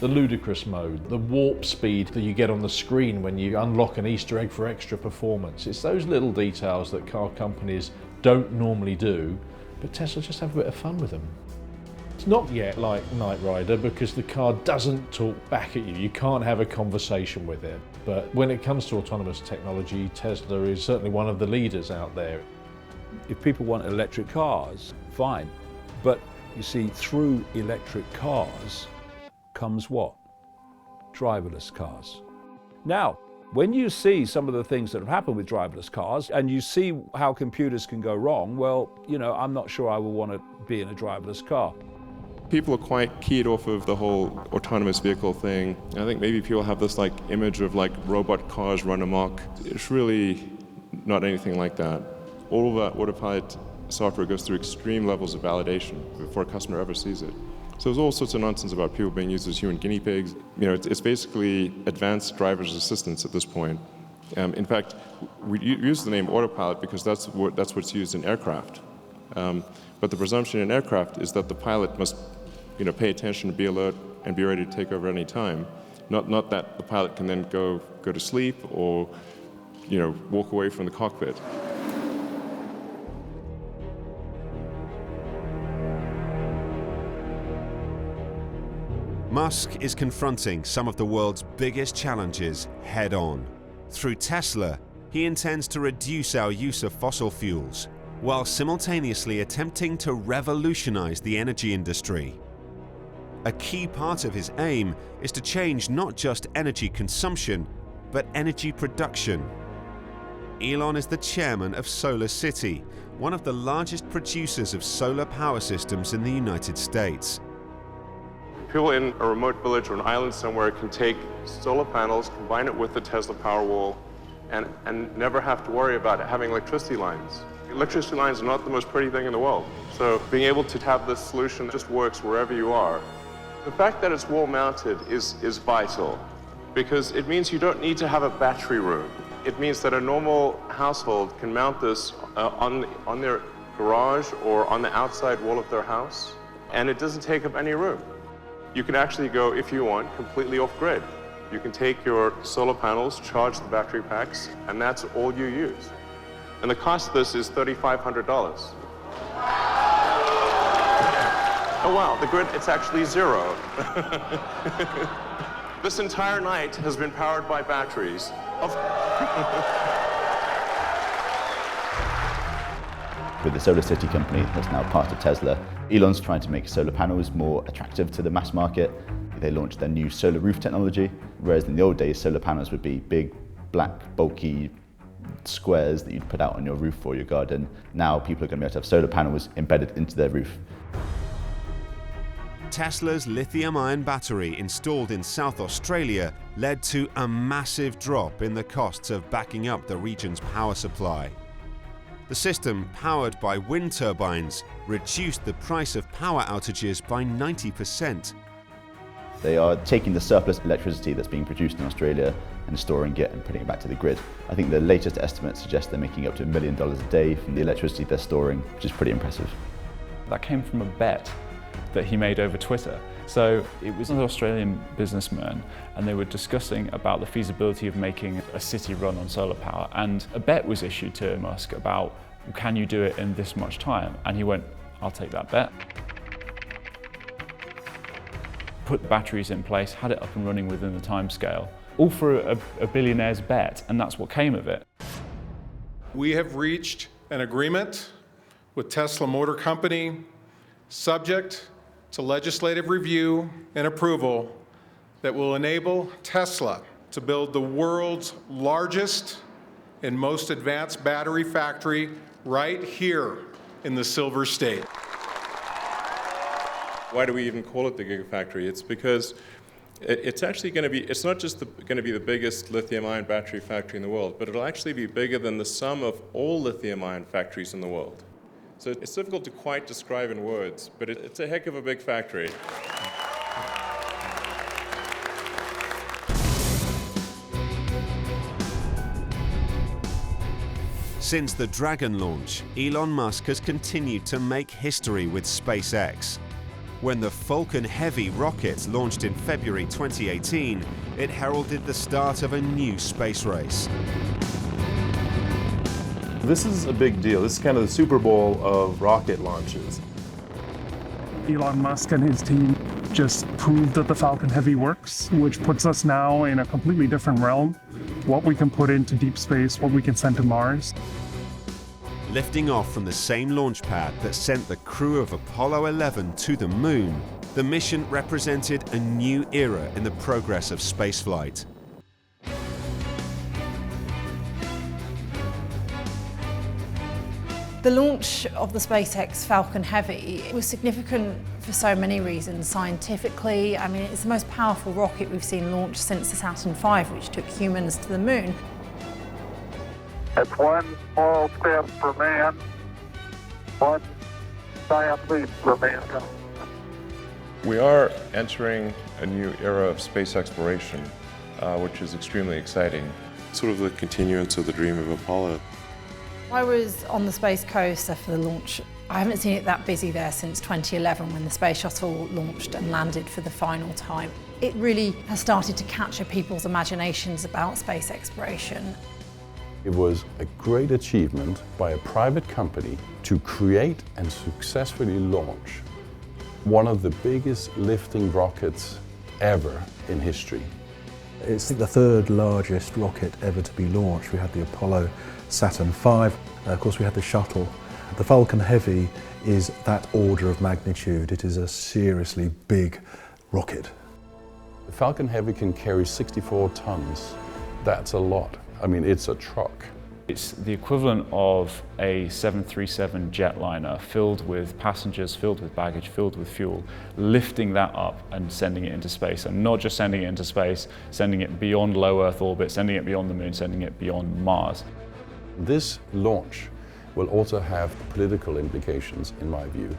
S10: The ludicrous mode, the warp speed that you get on the screen when you unlock an Easter egg for extra performance. It's those little details that car companies don't normally do, but Tesla just have a bit of fun with them. It's not yet like Knight Rider because the car doesn't talk back at you. You can't have a conversation with it. But when it comes to autonomous technology, Tesla is certainly one of the leaders out there.
S22: If people want electric cars, fine. But you see, through electric cars comes what? Driverless cars. Now, when you see some of the things that have happened with driverless cars and you see how computers can go wrong, well, you know, I'm not sure I will want to be in a driverless car.
S1: People are quite keyed off of the whole autonomous vehicle thing. I think maybe people have this like image of like robot cars run amok. It's really not anything like that. All of that autopilot software goes through extreme levels of validation before a customer ever sees it. So there's all sorts of nonsense about people being used as human guinea pigs. You know, it's basically advanced driver's assistance at this point. In fact, we use the name autopilot because that's what's used in aircraft. But the presumption in aircraft is that the pilot must, you know, pay attention, be alert, and be ready to take over any time. Not that the pilot can then go to sleep or, you know, walk away from the cockpit.
S3: Musk is confronting some of the world's biggest challenges head-on. Through Tesla, he intends to reduce our use of fossil fuels, while simultaneously attempting to revolutionize the energy industry. A key part of his aim is to change not just energy consumption, but energy production. Elon is the chairman of Solar City, one of the largest producers of solar power systems in the United States.
S21: People in a remote village or an island somewhere can take solar panels, combine it with the Tesla Powerwall, and never have to worry about having electricity lines. Electricity lines are not the most pretty thing in the world. So being able to have this solution just works wherever you are. The fact that it's wall-mounted is vital because it means you don't need to have a battery room. It means that a normal household can mount this on their garage or on the outside wall of their house and it doesn't take up any room. You can actually go, if you want, completely off-grid. You can take your solar panels, charge the battery packs, and that's all you use. And the cost of this is $3,500. Oh wow, the grid, it's actually zero. This entire night has been powered by batteries.
S7: With the Solar City company that's now part of Tesla, Elon's trying to make solar panels more attractive to the mass market. They launched their new solar roof technology, whereas in the old days, solar panels would be big, black, bulky squares that you'd put out on your roof or your garden. Now people are going to be able to have solar panels embedded into their roof.
S3: Tesla's lithium-ion battery installed in South Australia led to a massive drop in the costs of backing up the region's power supply. The system, powered by wind turbines, reduced the price of power outages by 90%.
S7: They are taking the surplus electricity that's being produced in Australia and storing it and putting it back to the grid. I think the latest estimates suggest they're making up to $1 million a day from the electricity they're storing, which is pretty impressive.
S13: That came from a bet that he made over Twitter. So it was an Australian businessman, and they were discussing about the feasibility of making a city run on solar power, and a bet was issued to Musk about, can you do it in this much time? And he went, I'll take that bet. Put the batteries in place, had it up and running within the time scale, all for a billionaire's bet, and that's what came of it.
S14: We have reached an agreement with Tesla Motor Company, subject to legislative review and approval, that will enable Tesla to build the world's largest and most advanced battery factory right here in the Silver State.
S1: Why do we even call it the Gigafactory? It's because it's actually going to be, it's not just going to be the biggest lithium-ion battery factory in the world, but it'll actually be bigger than the sum of all lithium-ion factories in the world. So it's difficult to quite describe in words, but it's a heck of a big factory.
S3: Since the Dragon launch, Elon Musk has continued to make history with SpaceX. When the Falcon Heavy rocket launched in February 2018, it heralded the start of a new space race.
S15: This is a big deal. This is kind of the Super Bowl of rocket launches.
S23: Elon Musk and his team just proved that the Falcon Heavy works, which puts us now in a completely different realm. What we can put into deep space, what we can send to Mars.
S3: Lifting off from the same launch pad that sent the crew of Apollo 11 to the moon, the mission represented a new era in the progress of spaceflight.
S6: The launch of the SpaceX Falcon Heavy was significant for so many reasons. Scientifically, I mean, it's the most powerful rocket we've seen launched since the Saturn V, which took humans to the moon.
S24: It's one small step for man, one giant leap for mankind.
S21: We are entering a new era of space exploration, which is extremely exciting. Sort of the continuance of the dream of Apollo.
S6: I was on the Space Coast for the launch. I haven't seen it that busy there since 2011 when the Space Shuttle launched and landed for the final time. It really has started to capture people's imaginations about space exploration.
S11: It was a great achievement by a private company to create and successfully launch one of the biggest lifting rockets ever in history.
S8: It's the third largest rocket ever to be launched. We had the Apollo Saturn V, of course we had the shuttle. The Falcon Heavy is that order of magnitude. It is a seriously big rocket.
S11: The Falcon Heavy can carry 64 tons. That's a lot. I mean, it's a truck.
S13: It's the equivalent of a 737 jetliner filled with passengers, filled with baggage, filled with fuel, lifting that up and sending it into space. And not just sending it into space, sending it beyond low Earth orbit, sending it beyond the moon, sending it beyond Mars.
S11: This launch will also have political implications, in my view,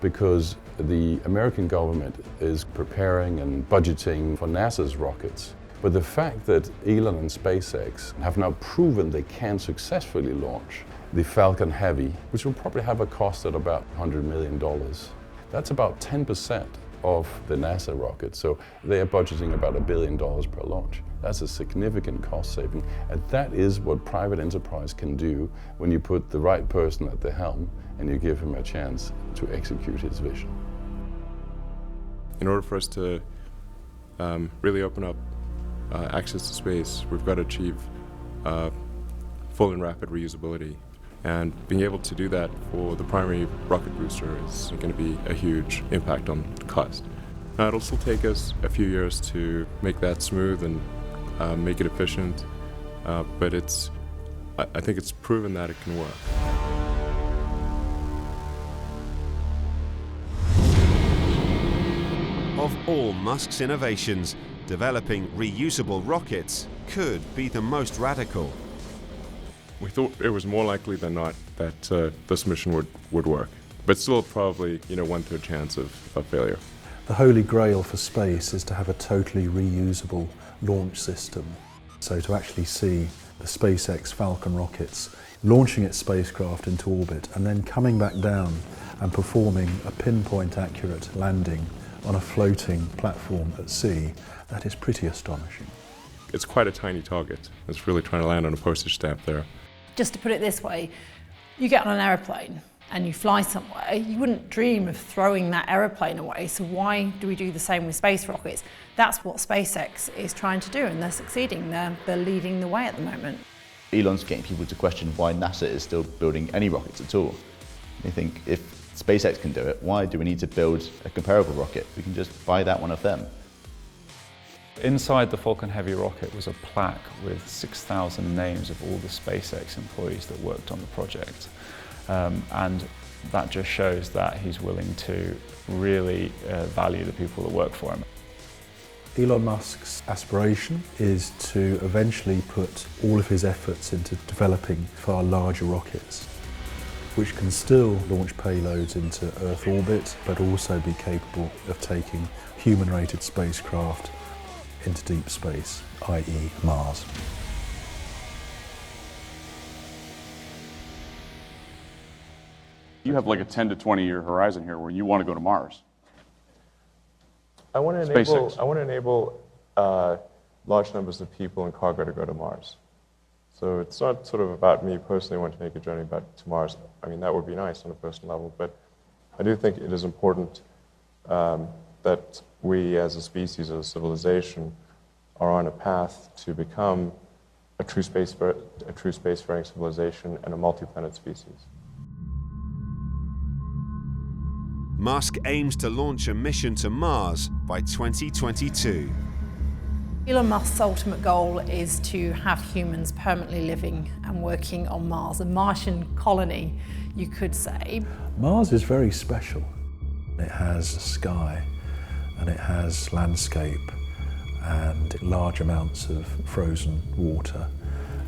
S11: because the American government is preparing and budgeting for NASA's rockets. But the fact that Elon and SpaceX have now proven they can successfully launch the Falcon Heavy, which will probably have a cost at about $100 million, That's about 10% of the NASA rocket. So they are budgeting about $1 billion per launch. That's a significant cost saving. And that is what private enterprise can do when you put the right person at the helm and you give him a chance to execute his vision.
S1: In order for us to really open up access to space, we've got to achieve full and rapid reusability. And being able to do that for the primary rocket booster is going to be a huge impact on cost. Now, it'll still take us a few years to make that smooth and make it efficient, but I think it's proven that it can work.
S3: Of all Musk's innovations, developing reusable rockets could be the most radical.
S1: We thought it was more likely than not that this mission would work, but still probably 1/3 chance of failure.
S8: The holy grail for space is to have a totally reusable launch system. So to actually see the SpaceX Falcon rockets launching its spacecraft into orbit and then coming back down and performing a pinpoint accurate landing on a floating platform at sea, that is pretty astonishing.
S1: It's quite a tiny target. It's really trying to land on a postage stamp there.
S6: Just to put it this way, you get on an aeroplane and you fly somewhere, you wouldn't dream of throwing that aeroplane away, so why do we do the same with space rockets? That's what SpaceX is trying to do, and they're succeeding. They're leading the way at the moment.
S7: Elon's getting people to question why NASA is still building any rockets at all. They think if SpaceX can do it, why do we need to build a comparable rocket? We can just buy that one of them.
S13: Inside the Falcon Heavy rocket was a plaque with 6,000 names of all the SpaceX employees that worked on the project. And that just shows that he's willing to really value the people that work for him.
S8: Elon Musk's aspiration is to eventually put all of his efforts into developing far larger rockets, which can still launch payloads into Earth orbit, but also be capable of taking human-rated spacecraft into deep space, i.e. Mars.
S16: You have like a 10 to 20 year horizon here where you want to go to Mars.
S21: I want to enable large numbers of people and cargo to go to Mars. So it's not sort of about me personally wanting to make a journey to Mars. I mean, that would be nice on a personal level, but I do think it is important that we as a species, as a civilization, are on a path to become a true spacefaring civilization and a multi-planet species.
S3: Musk aims to launch a mission to Mars by 2022.
S6: Elon Musk's ultimate goal is to have humans permanently living and working on Mars, a Martian colony, you could say.
S8: Mars is very special. It has a sky and it has landscape and large amounts of frozen water,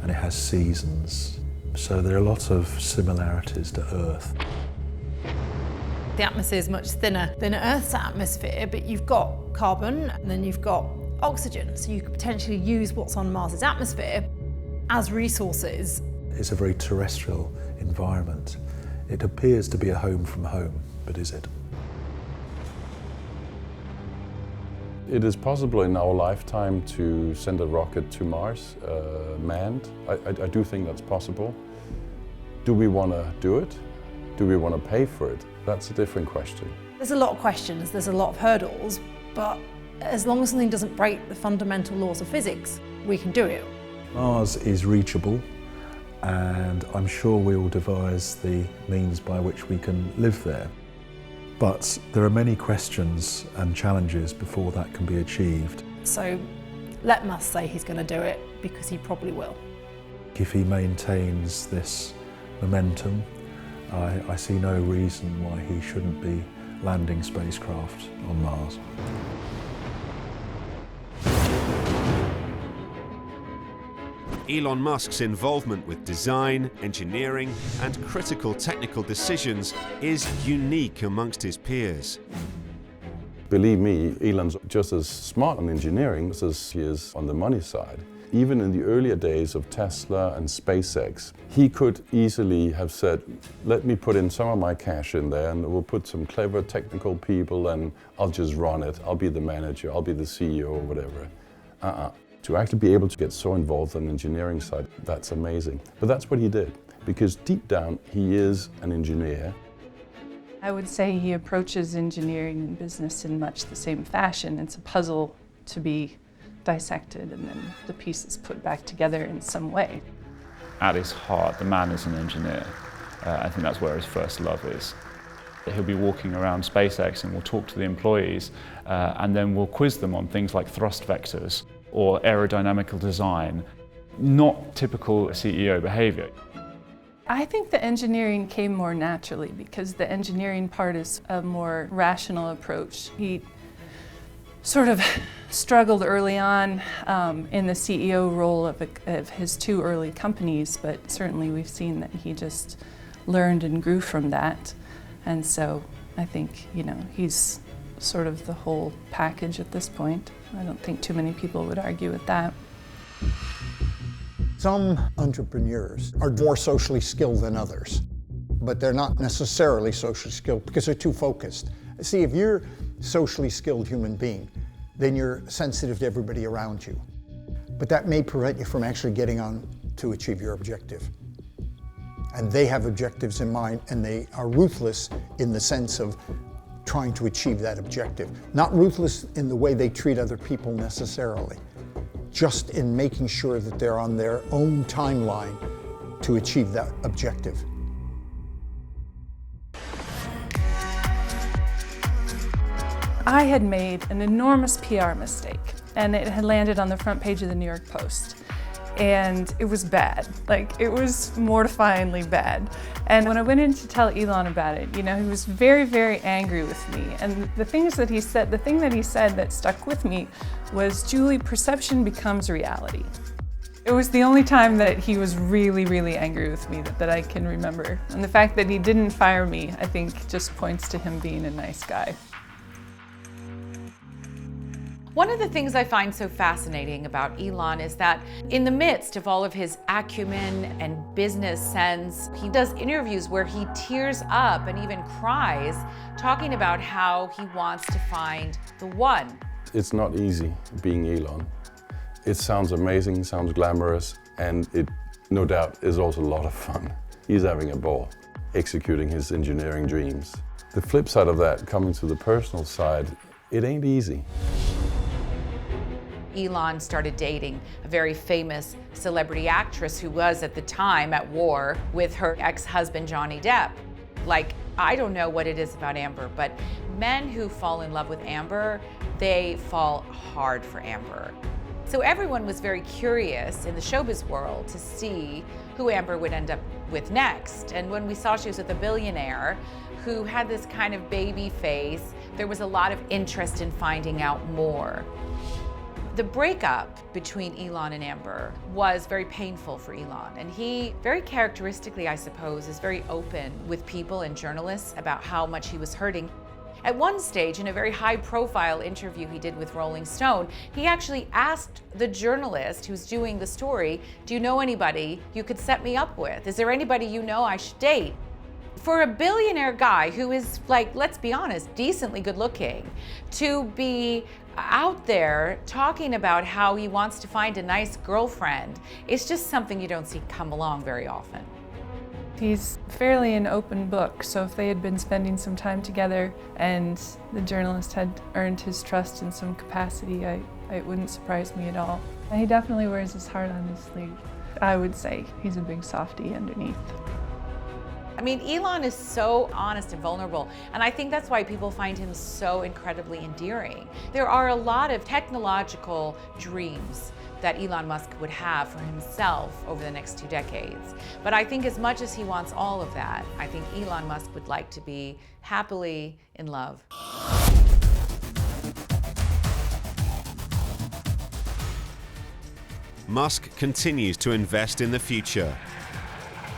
S8: and it has seasons. So there are a lot of similarities to Earth.
S6: The atmosphere is much thinner than Earth's atmosphere, but you've got carbon and then you've got oxygen, so you could potentially use what's on Mars's atmosphere as resources.
S8: It's a very terrestrial environment. It appears to be a home from home, but is it?
S11: It is possible in our lifetime to send a rocket to Mars, manned. I do think that's possible. Do we want to do it? Do we want to pay for it? That's a different question.
S6: There's a lot of questions, there's a lot of hurdles, but as long as something doesn't break the fundamental laws of physics, we can do it.
S8: Mars is reachable, and I'm sure we will devise the means by which we can live there. But there are many questions and challenges before that can be achieved.
S6: So let Musk say he's going to do it, because he probably will.
S8: If he maintains this momentum, I see no reason why he shouldn't be landing spacecraft on Mars.
S3: Elon Musk's involvement with design, engineering, and critical technical decisions is unique amongst his peers.
S11: Believe me, Elon's just as smart on engineering as he is on the money side. Even in the earlier days of Tesla and SpaceX, he could easily have said, let me put in some of my cash in there and we'll put some clever technical people and I'll just run it. I'll be the manager, I'll be the CEO or whatever. To actually be able to get so involved on the engineering side, that's amazing. But that's what he did, because deep down he is an engineer.
S5: I would say he approaches engineering and business in much the same fashion. It's a puzzle to be dissected and then the pieces put back together in some way.
S13: At his heart, the man is an engineer. I think that's where his first love is. He'll be walking around SpaceX and we'll talk to the employees and then we'll quiz them on things like thrust vectors or aerodynamical design. Not typical CEO behavior.
S5: I think the engineering came more naturally because the engineering part is a more rational approach. He sort of struggled early on in the CEO role of his two early companies, but certainly we've seen that he just learned and grew from that. And so I think, he's sort of the whole package at this point. I don't think too many people would argue with that.
S12: Some entrepreneurs are more socially skilled than others, but they're not necessarily socially skilled because they're too focused. See, if you're a socially skilled human being, then you're sensitive to everybody around you. But that may prevent you from actually getting on to achieve your objective. And they have objectives in mind, and they are ruthless in the sense of trying to achieve that objective. Not ruthless in the way they treat other people necessarily, just in making sure that they're on their own timeline to achieve that objective.
S5: I had made an enormous PR mistake, and it had landed on the front page of the New York Post. And it was bad. It was mortifyingly bad. And when I went in to tell Elon about it, he was very, very angry with me. And the thing that he said that stuck with me was, Julie, perception becomes reality. It was the only time that he was really, really angry with me that I can remember. And the fact that he didn't fire me, I think, just points to him being a nice guy.
S4: One of the things I find so fascinating about Elon is that in the midst of all of his acumen and business sense, he does interviews where he tears up and even cries, talking about how he wants to find the one.
S11: It's not easy being Elon. It sounds amazing, sounds glamorous, and it no doubt is also a lot of fun. He's having a ball, executing his engineering dreams. The flip side of that, coming to the personal side, it ain't easy.
S4: Elon started dating a very famous celebrity actress who was at the time at war with her ex-husband Johnny Depp. I don't know what it is about Amber, but men who fall in love with Amber, they fall hard for Amber. So everyone was very curious in the showbiz world to see who Amber would end up with next. And when we saw she was with a billionaire who had this kind of baby face, there was a lot of interest in finding out more. The breakup between Elon and Amber was very painful for Elon, and he, very characteristically I suppose, is very open with people and journalists about how much he was hurting. At one stage, in a very high-profile interview he did with Rolling Stone, he actually asked the journalist who's doing the story, do you know anybody you could set me up with? Is there anybody you know I should date? For a billionaire guy who is, let's be honest, decently good looking, to be out there talking about how he wants to find a nice girlfriend, it's just something you don't see come along very often.
S5: He's fairly an open book, so if they had been spending some time together and the journalist had earned his trust in some capacity, it wouldn't surprise me at all. And he definitely wears his heart on his sleeve. I would say he's a big softie underneath.
S4: I mean, Elon is so honest and vulnerable, and I think that's why people find him so incredibly endearing. There are a lot of technological dreams that Elon Musk would have for himself over the next 2 decades. But I think as much as he wants all of that, I think Elon Musk would like to be happily in love.
S3: Musk continues to invest in the future.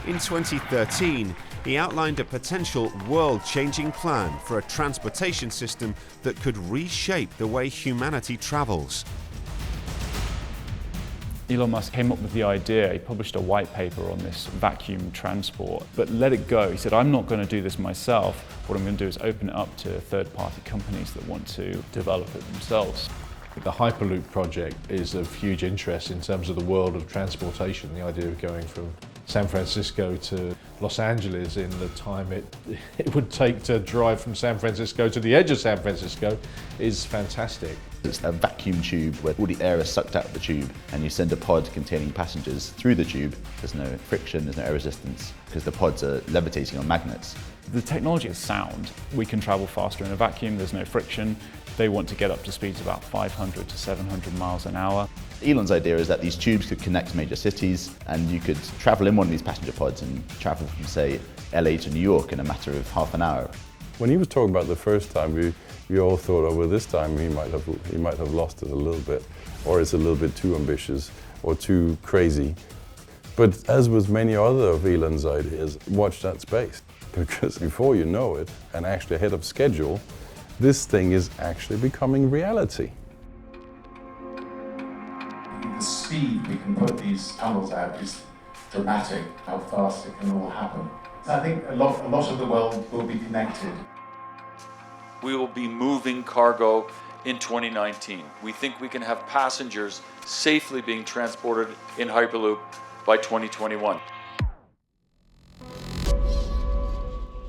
S3: In 2013, he outlined a potential world-changing plan for a transportation system that could reshape the way humanity travels.
S13: Elon Musk came up with the idea, he published a white paper on this vacuum transport, but let it go. He said, I'm not going to do this myself. What I'm going to do is open it up to third-party companies that want to develop it themselves.
S10: The Hyperloop project is of huge interest in terms of the world of transportation. The idea of going from San Francisco to Los Angeles in the time it would take to drive from San Francisco to the edge of San Francisco is fantastic.
S7: It's a vacuum tube where all the air is sucked out of the tube and you send a pod containing passengers through the tube. There's no friction, there's no air resistance because the pods are levitating on magnets.
S13: The technology is sound. We can travel faster in a vacuum, there's no friction. They want to get up to speeds about 500 to 700 miles an hour.
S7: Elon's idea is that these tubes could connect major cities and you could travel in one of these passenger pods and travel from, say, LA to New York in a matter of half an hour.
S11: When he was talking about the first time, we all thought, oh, well, this time he might have lost it a little bit, or it's a little bit too ambitious or too crazy. But as with many other of Elon's ideas, watch that space, because before you know it, and actually ahead of schedule, this thing is actually becoming reality.
S9: The speed we can put these tunnels out is dramatic, how fast it can all happen. I think a lot of the world will be connected.
S17: We will be moving cargo in 2019. We think we can have passengers safely being transported in Hyperloop by 2021.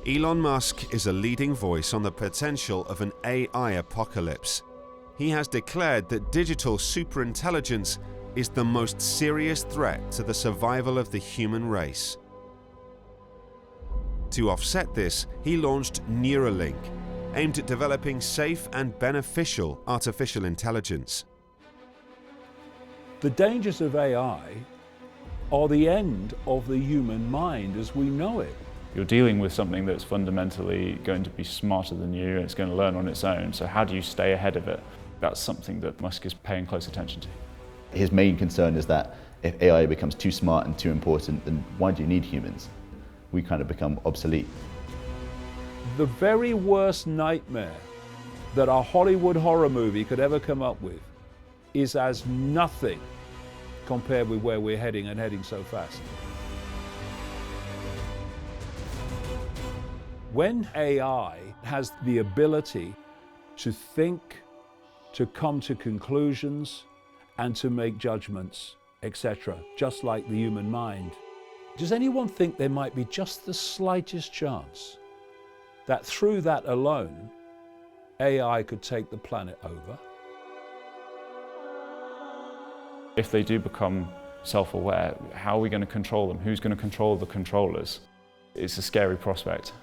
S3: Elon Musk is a leading voice on the potential of an AI apocalypse. He has declared that digital superintelligence is the most serious threat to the survival of the human race. To offset this, he launched Neuralink, aimed at developing safe and beneficial artificial intelligence.
S22: The dangers of AI are the end of the human mind as we know it.
S13: You're dealing with something that's fundamentally going to be smarter than you, and it's going to learn on its own. So how do you stay ahead of it? That's something that Musk is paying close attention to.
S7: His main concern is that if AI becomes too smart and too important, then why do you need humans? We kind of become obsolete.
S22: The very worst nightmare that a Hollywood horror movie could ever come up with is as nothing compared with where we're heading, and heading so fast. When AI has the ability to think, to come to conclusions, and to make judgments, etc., just like the human mind, does anyone think there might be just the slightest chance that through that alone, AI could take the planet over?
S13: If they do become self-aware, how are we going to control them? Who's going to control the controllers? It's a scary prospect.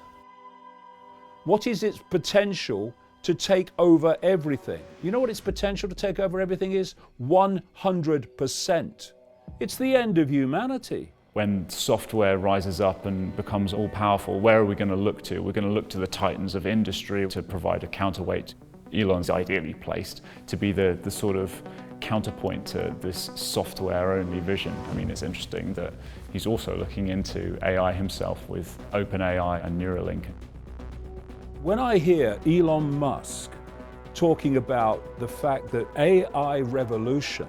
S22: What is its potential to take over everything? You know what its potential to take over everything is? 100%. It's the end of humanity.
S13: When software rises up and becomes all-powerful, where are we going to look to? We're going to look to the titans of industry to provide a counterweight. Elon's ideally placed to be the sort of counterpoint to this software-only vision. I mean, it's interesting that he's also looking into AI himself with OpenAI and Neuralink.
S22: When I hear Elon Musk talking about the fact that AI revolution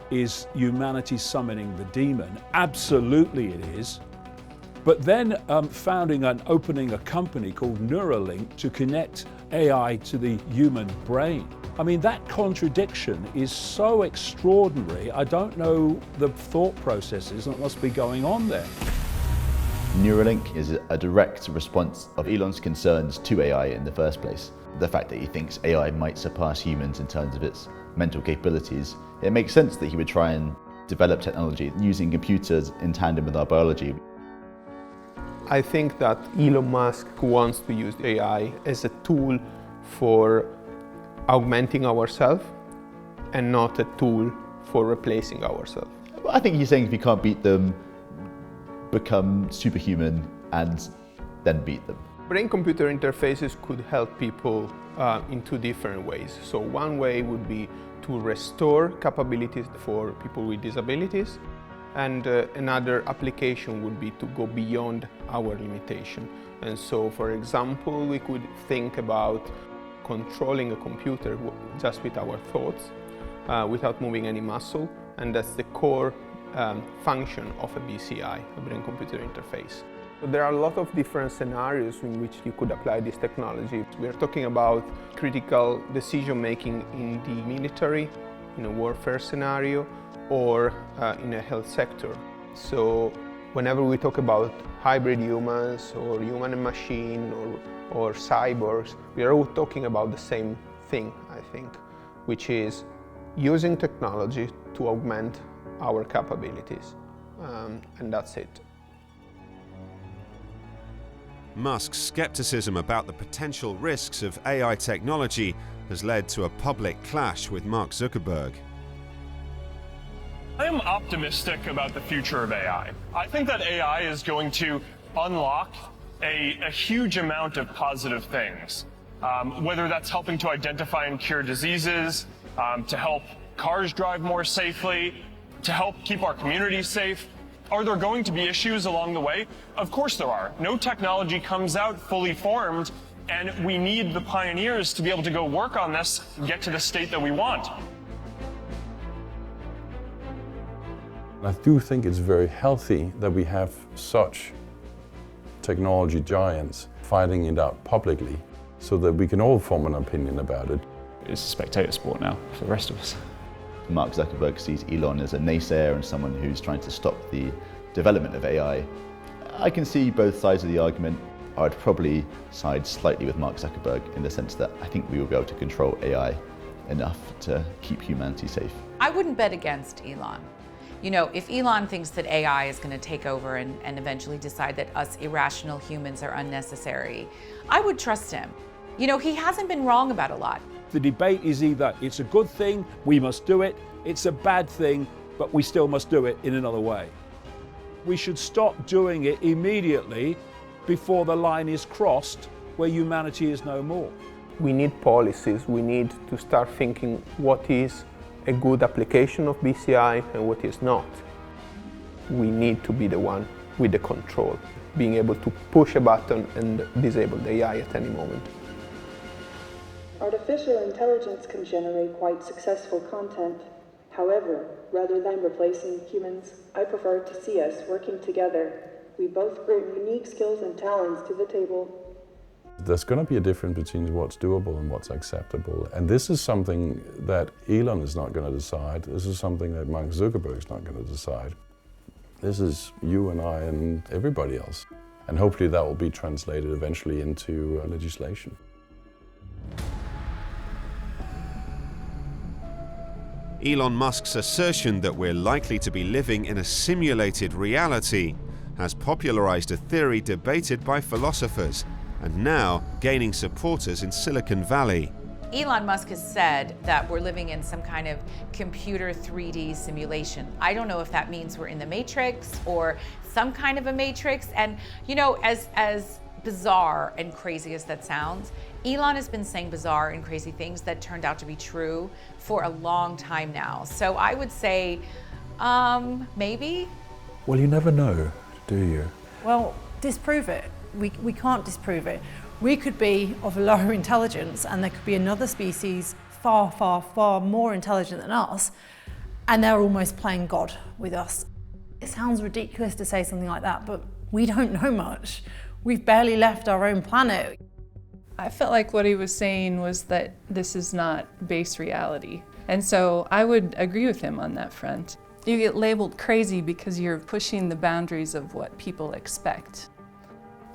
S22: is humanity summoning the demon, absolutely it is. But then founding and opening a company called Neuralink to connect AI to the human brain. I mean, that contradiction is so extraordinary. I don't know the thought processes that must be going on there.
S7: Neuralink is a direct response of Elon's concerns to AI in the first place. The fact that he thinks AI might surpass humans in terms of its mental capabilities. It makes sense that he would try and develop technology using computers in tandem with our biology.
S18: I think that Elon Musk wants to use AI as a tool for augmenting ourselves and not a tool for replacing ourselves.
S7: I think he's saying if you can't beat them, become superhuman and then beat them.
S18: Brain-computer interfaces could help people in two different ways. So one way would be to restore capabilities for people with disabilities, and another application would be to go beyond our limitation. And so, for example, we could think about controlling a computer just with our thoughts, without moving any muscle, and that's the core function of a BCI, a brain-computer interface. So there are a lot of different scenarios in which you could apply this technology. We are talking about critical decision-making in the military, in a warfare scenario, or in a health sector. So whenever we talk about hybrid humans or human and machine or cyborgs, we are all talking about the same thing, I think, which is using technology to augment our capabilities, and that's it.
S3: Musk's skepticism about the potential risks of AI technology has led to a public clash with Mark Zuckerberg.
S2: I am optimistic about the future of AI. I think that AI is going to unlock a huge amount of positive things, whether that's helping to identify and cure diseases, to help cars drive more safely, to help keep our communities safe. Are there going to be issues along the way? Of course there are. No technology comes out fully formed, and we need the pioneers to be able to go work on this and get to the state that we want.
S11: I do think it's very healthy that we have such technology giants fighting it out publicly so that we can all form an opinion about it.
S13: It's a spectator sport now for the rest of us.
S7: Mark Zuckerberg sees Elon as a naysayer and someone who's trying to stop the development of AI. I can see both sides of the argument. I would probably side slightly with Mark Zuckerberg in the sense that I think we will be able to control AI enough to keep humanity safe.
S4: I wouldn't bet against Elon. You know, if Elon thinks that AI is going to take over and eventually decide that us irrational humans are unnecessary, I would trust him. You know, he hasn't been wrong about a lot.
S22: The debate is either it's a good thing, we must do it, it's a bad thing, but we still must do it in another way. We should stop doing it immediately before the line is crossed where humanity is no more.
S18: We need policies. We need to start thinking what is a good application of BCI and what is not. We need to be the one with the control, being able to push a button and disable the AI at any moment.
S14: Artificial intelligence can generate quite successful content. However, rather than replacing humans, I prefer to see us working together. We both bring unique skills and talents to the table.
S11: There's going to be a difference between what's doable and what's acceptable. And this is something that Elon is not going to decide. This is something that Mark Zuckerberg is not going to decide. This is you and I and everybody else. And hopefully that will be translated eventually into legislation.
S3: Elon Musk's assertion that we're likely to be living in a simulated reality has popularized a theory debated by philosophers and now gaining supporters in Silicon Valley.
S4: Elon Musk has said that we're living in some kind of computer 3D simulation. I don't know if that means we're in the Matrix or some kind of a Matrix. And you know, as bizarre and crazy as that sounds, Elon has been saying bizarre and crazy things that turned out to be true for a long time now. So I would say, maybe?
S8: Well, you never know, do you?
S6: Well, disprove it. We can't disprove it. We could be of lower intelligence and there could be another species far, far, far more intelligent than us, and they're almost playing God with us. It sounds ridiculous to say something like that, but we don't know much. We've barely left our own planet.
S5: I felt like what he was saying was that this is not base reality. And so I would agree with him on that front. You get labeled crazy because you're pushing the boundaries of what people expect.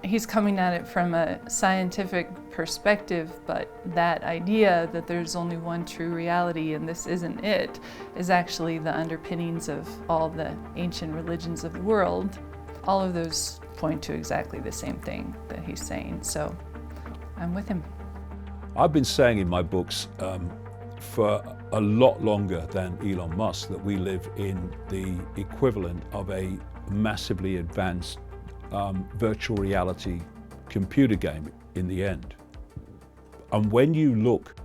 S5: He's coming at it from a scientific perspective, but that idea that there's only one true reality and this isn't it is actually the underpinnings of all the ancient religions of the world. All of those point to exactly the same thing that he's saying, so I'm with him.
S22: I've been saying in my books for a lot longer than Elon Musk that we live in the equivalent of a massively advanced virtual reality computer game in the end. And when you look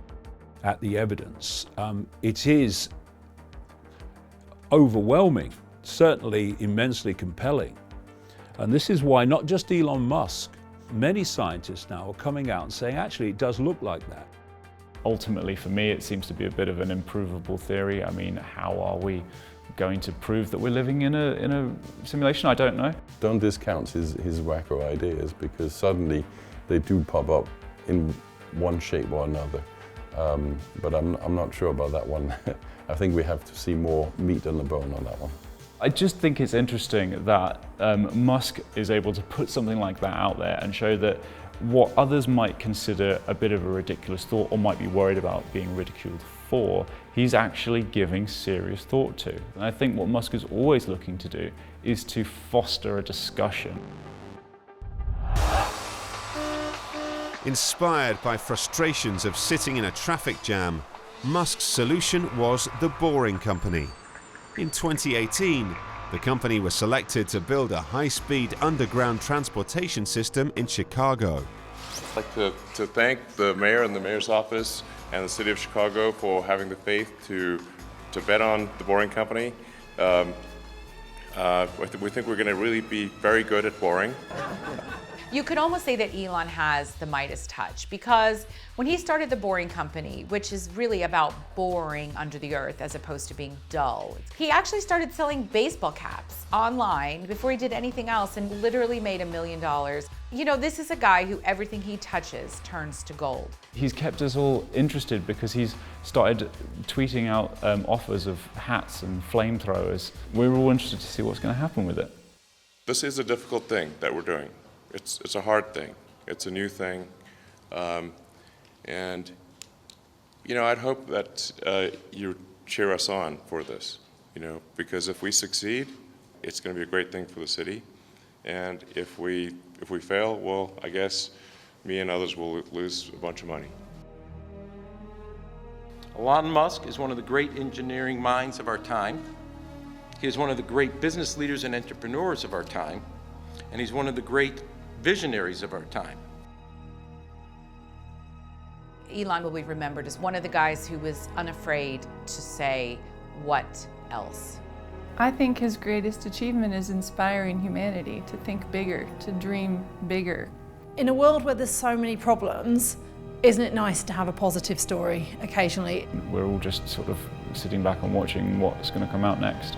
S22: at the evidence, it is overwhelming, certainly immensely compelling. And this is why not just Elon Musk, many scientists now are coming out and saying, actually, it does look like that.
S13: Ultimately, for me, it seems to be a bit of an improvable theory. I mean, how are we going to prove that we're living in a simulation? I don't know.
S11: Don't discount his wacko ideas, because suddenly they do pop up in one shape or another. But I'm not sure about that one. I think we have to see more meat on the bone on that one.
S13: I just think it's interesting that Musk is able to put something like that out there and show that what others might consider a bit of a ridiculous thought or might be worried about being ridiculed for, he's actually giving serious thought to. And I think what Musk is always looking to do is to foster a discussion.
S3: Inspired by frustrations of sitting in a traffic jam, Musk's solution was the Boring Company. In 2018, the company was selected to build a high-speed underground transportation system in Chicago.
S1: I'd like to thank the mayor and the mayor's office and the city of Chicago for having the faith to bet on the Boring Company. We think we're going to really be very good at boring.
S4: You could almost say that Elon has the Midas touch, because when he started the Boring Company, which is really about boring under the earth as opposed to being dull, he actually started selling baseball caps online before he did anything else and literally made $1 million. You know, this is a guy who everything he touches turns to gold.
S13: He's kept us all interested because he's started tweeting out offers of hats and flamethrowers. We're all interested to see what's going to happen with it.
S1: This is a difficult thing that we're doing. It's a hard thing. It's a new thing. And, you know, I'd hope that you cheer us on for this, you know, because if we succeed, it's going to be a great thing for the city. And if we fail, well, I guess me and others will lose a bunch of money.
S15: Elon Musk is one of the great engineering minds of our time. He is one of the great business leaders and entrepreneurs of our time. And he's one of the great visionaries of our time.
S4: Elon will be remembered as one of the guys who was unafraid to say, what else?
S5: I think his greatest achievement is inspiring humanity to think bigger, to dream bigger.
S6: In a world where there's so many problems, isn't it nice to have a positive story occasionally?
S13: We're all just sort of sitting back and watching what's going to come out next.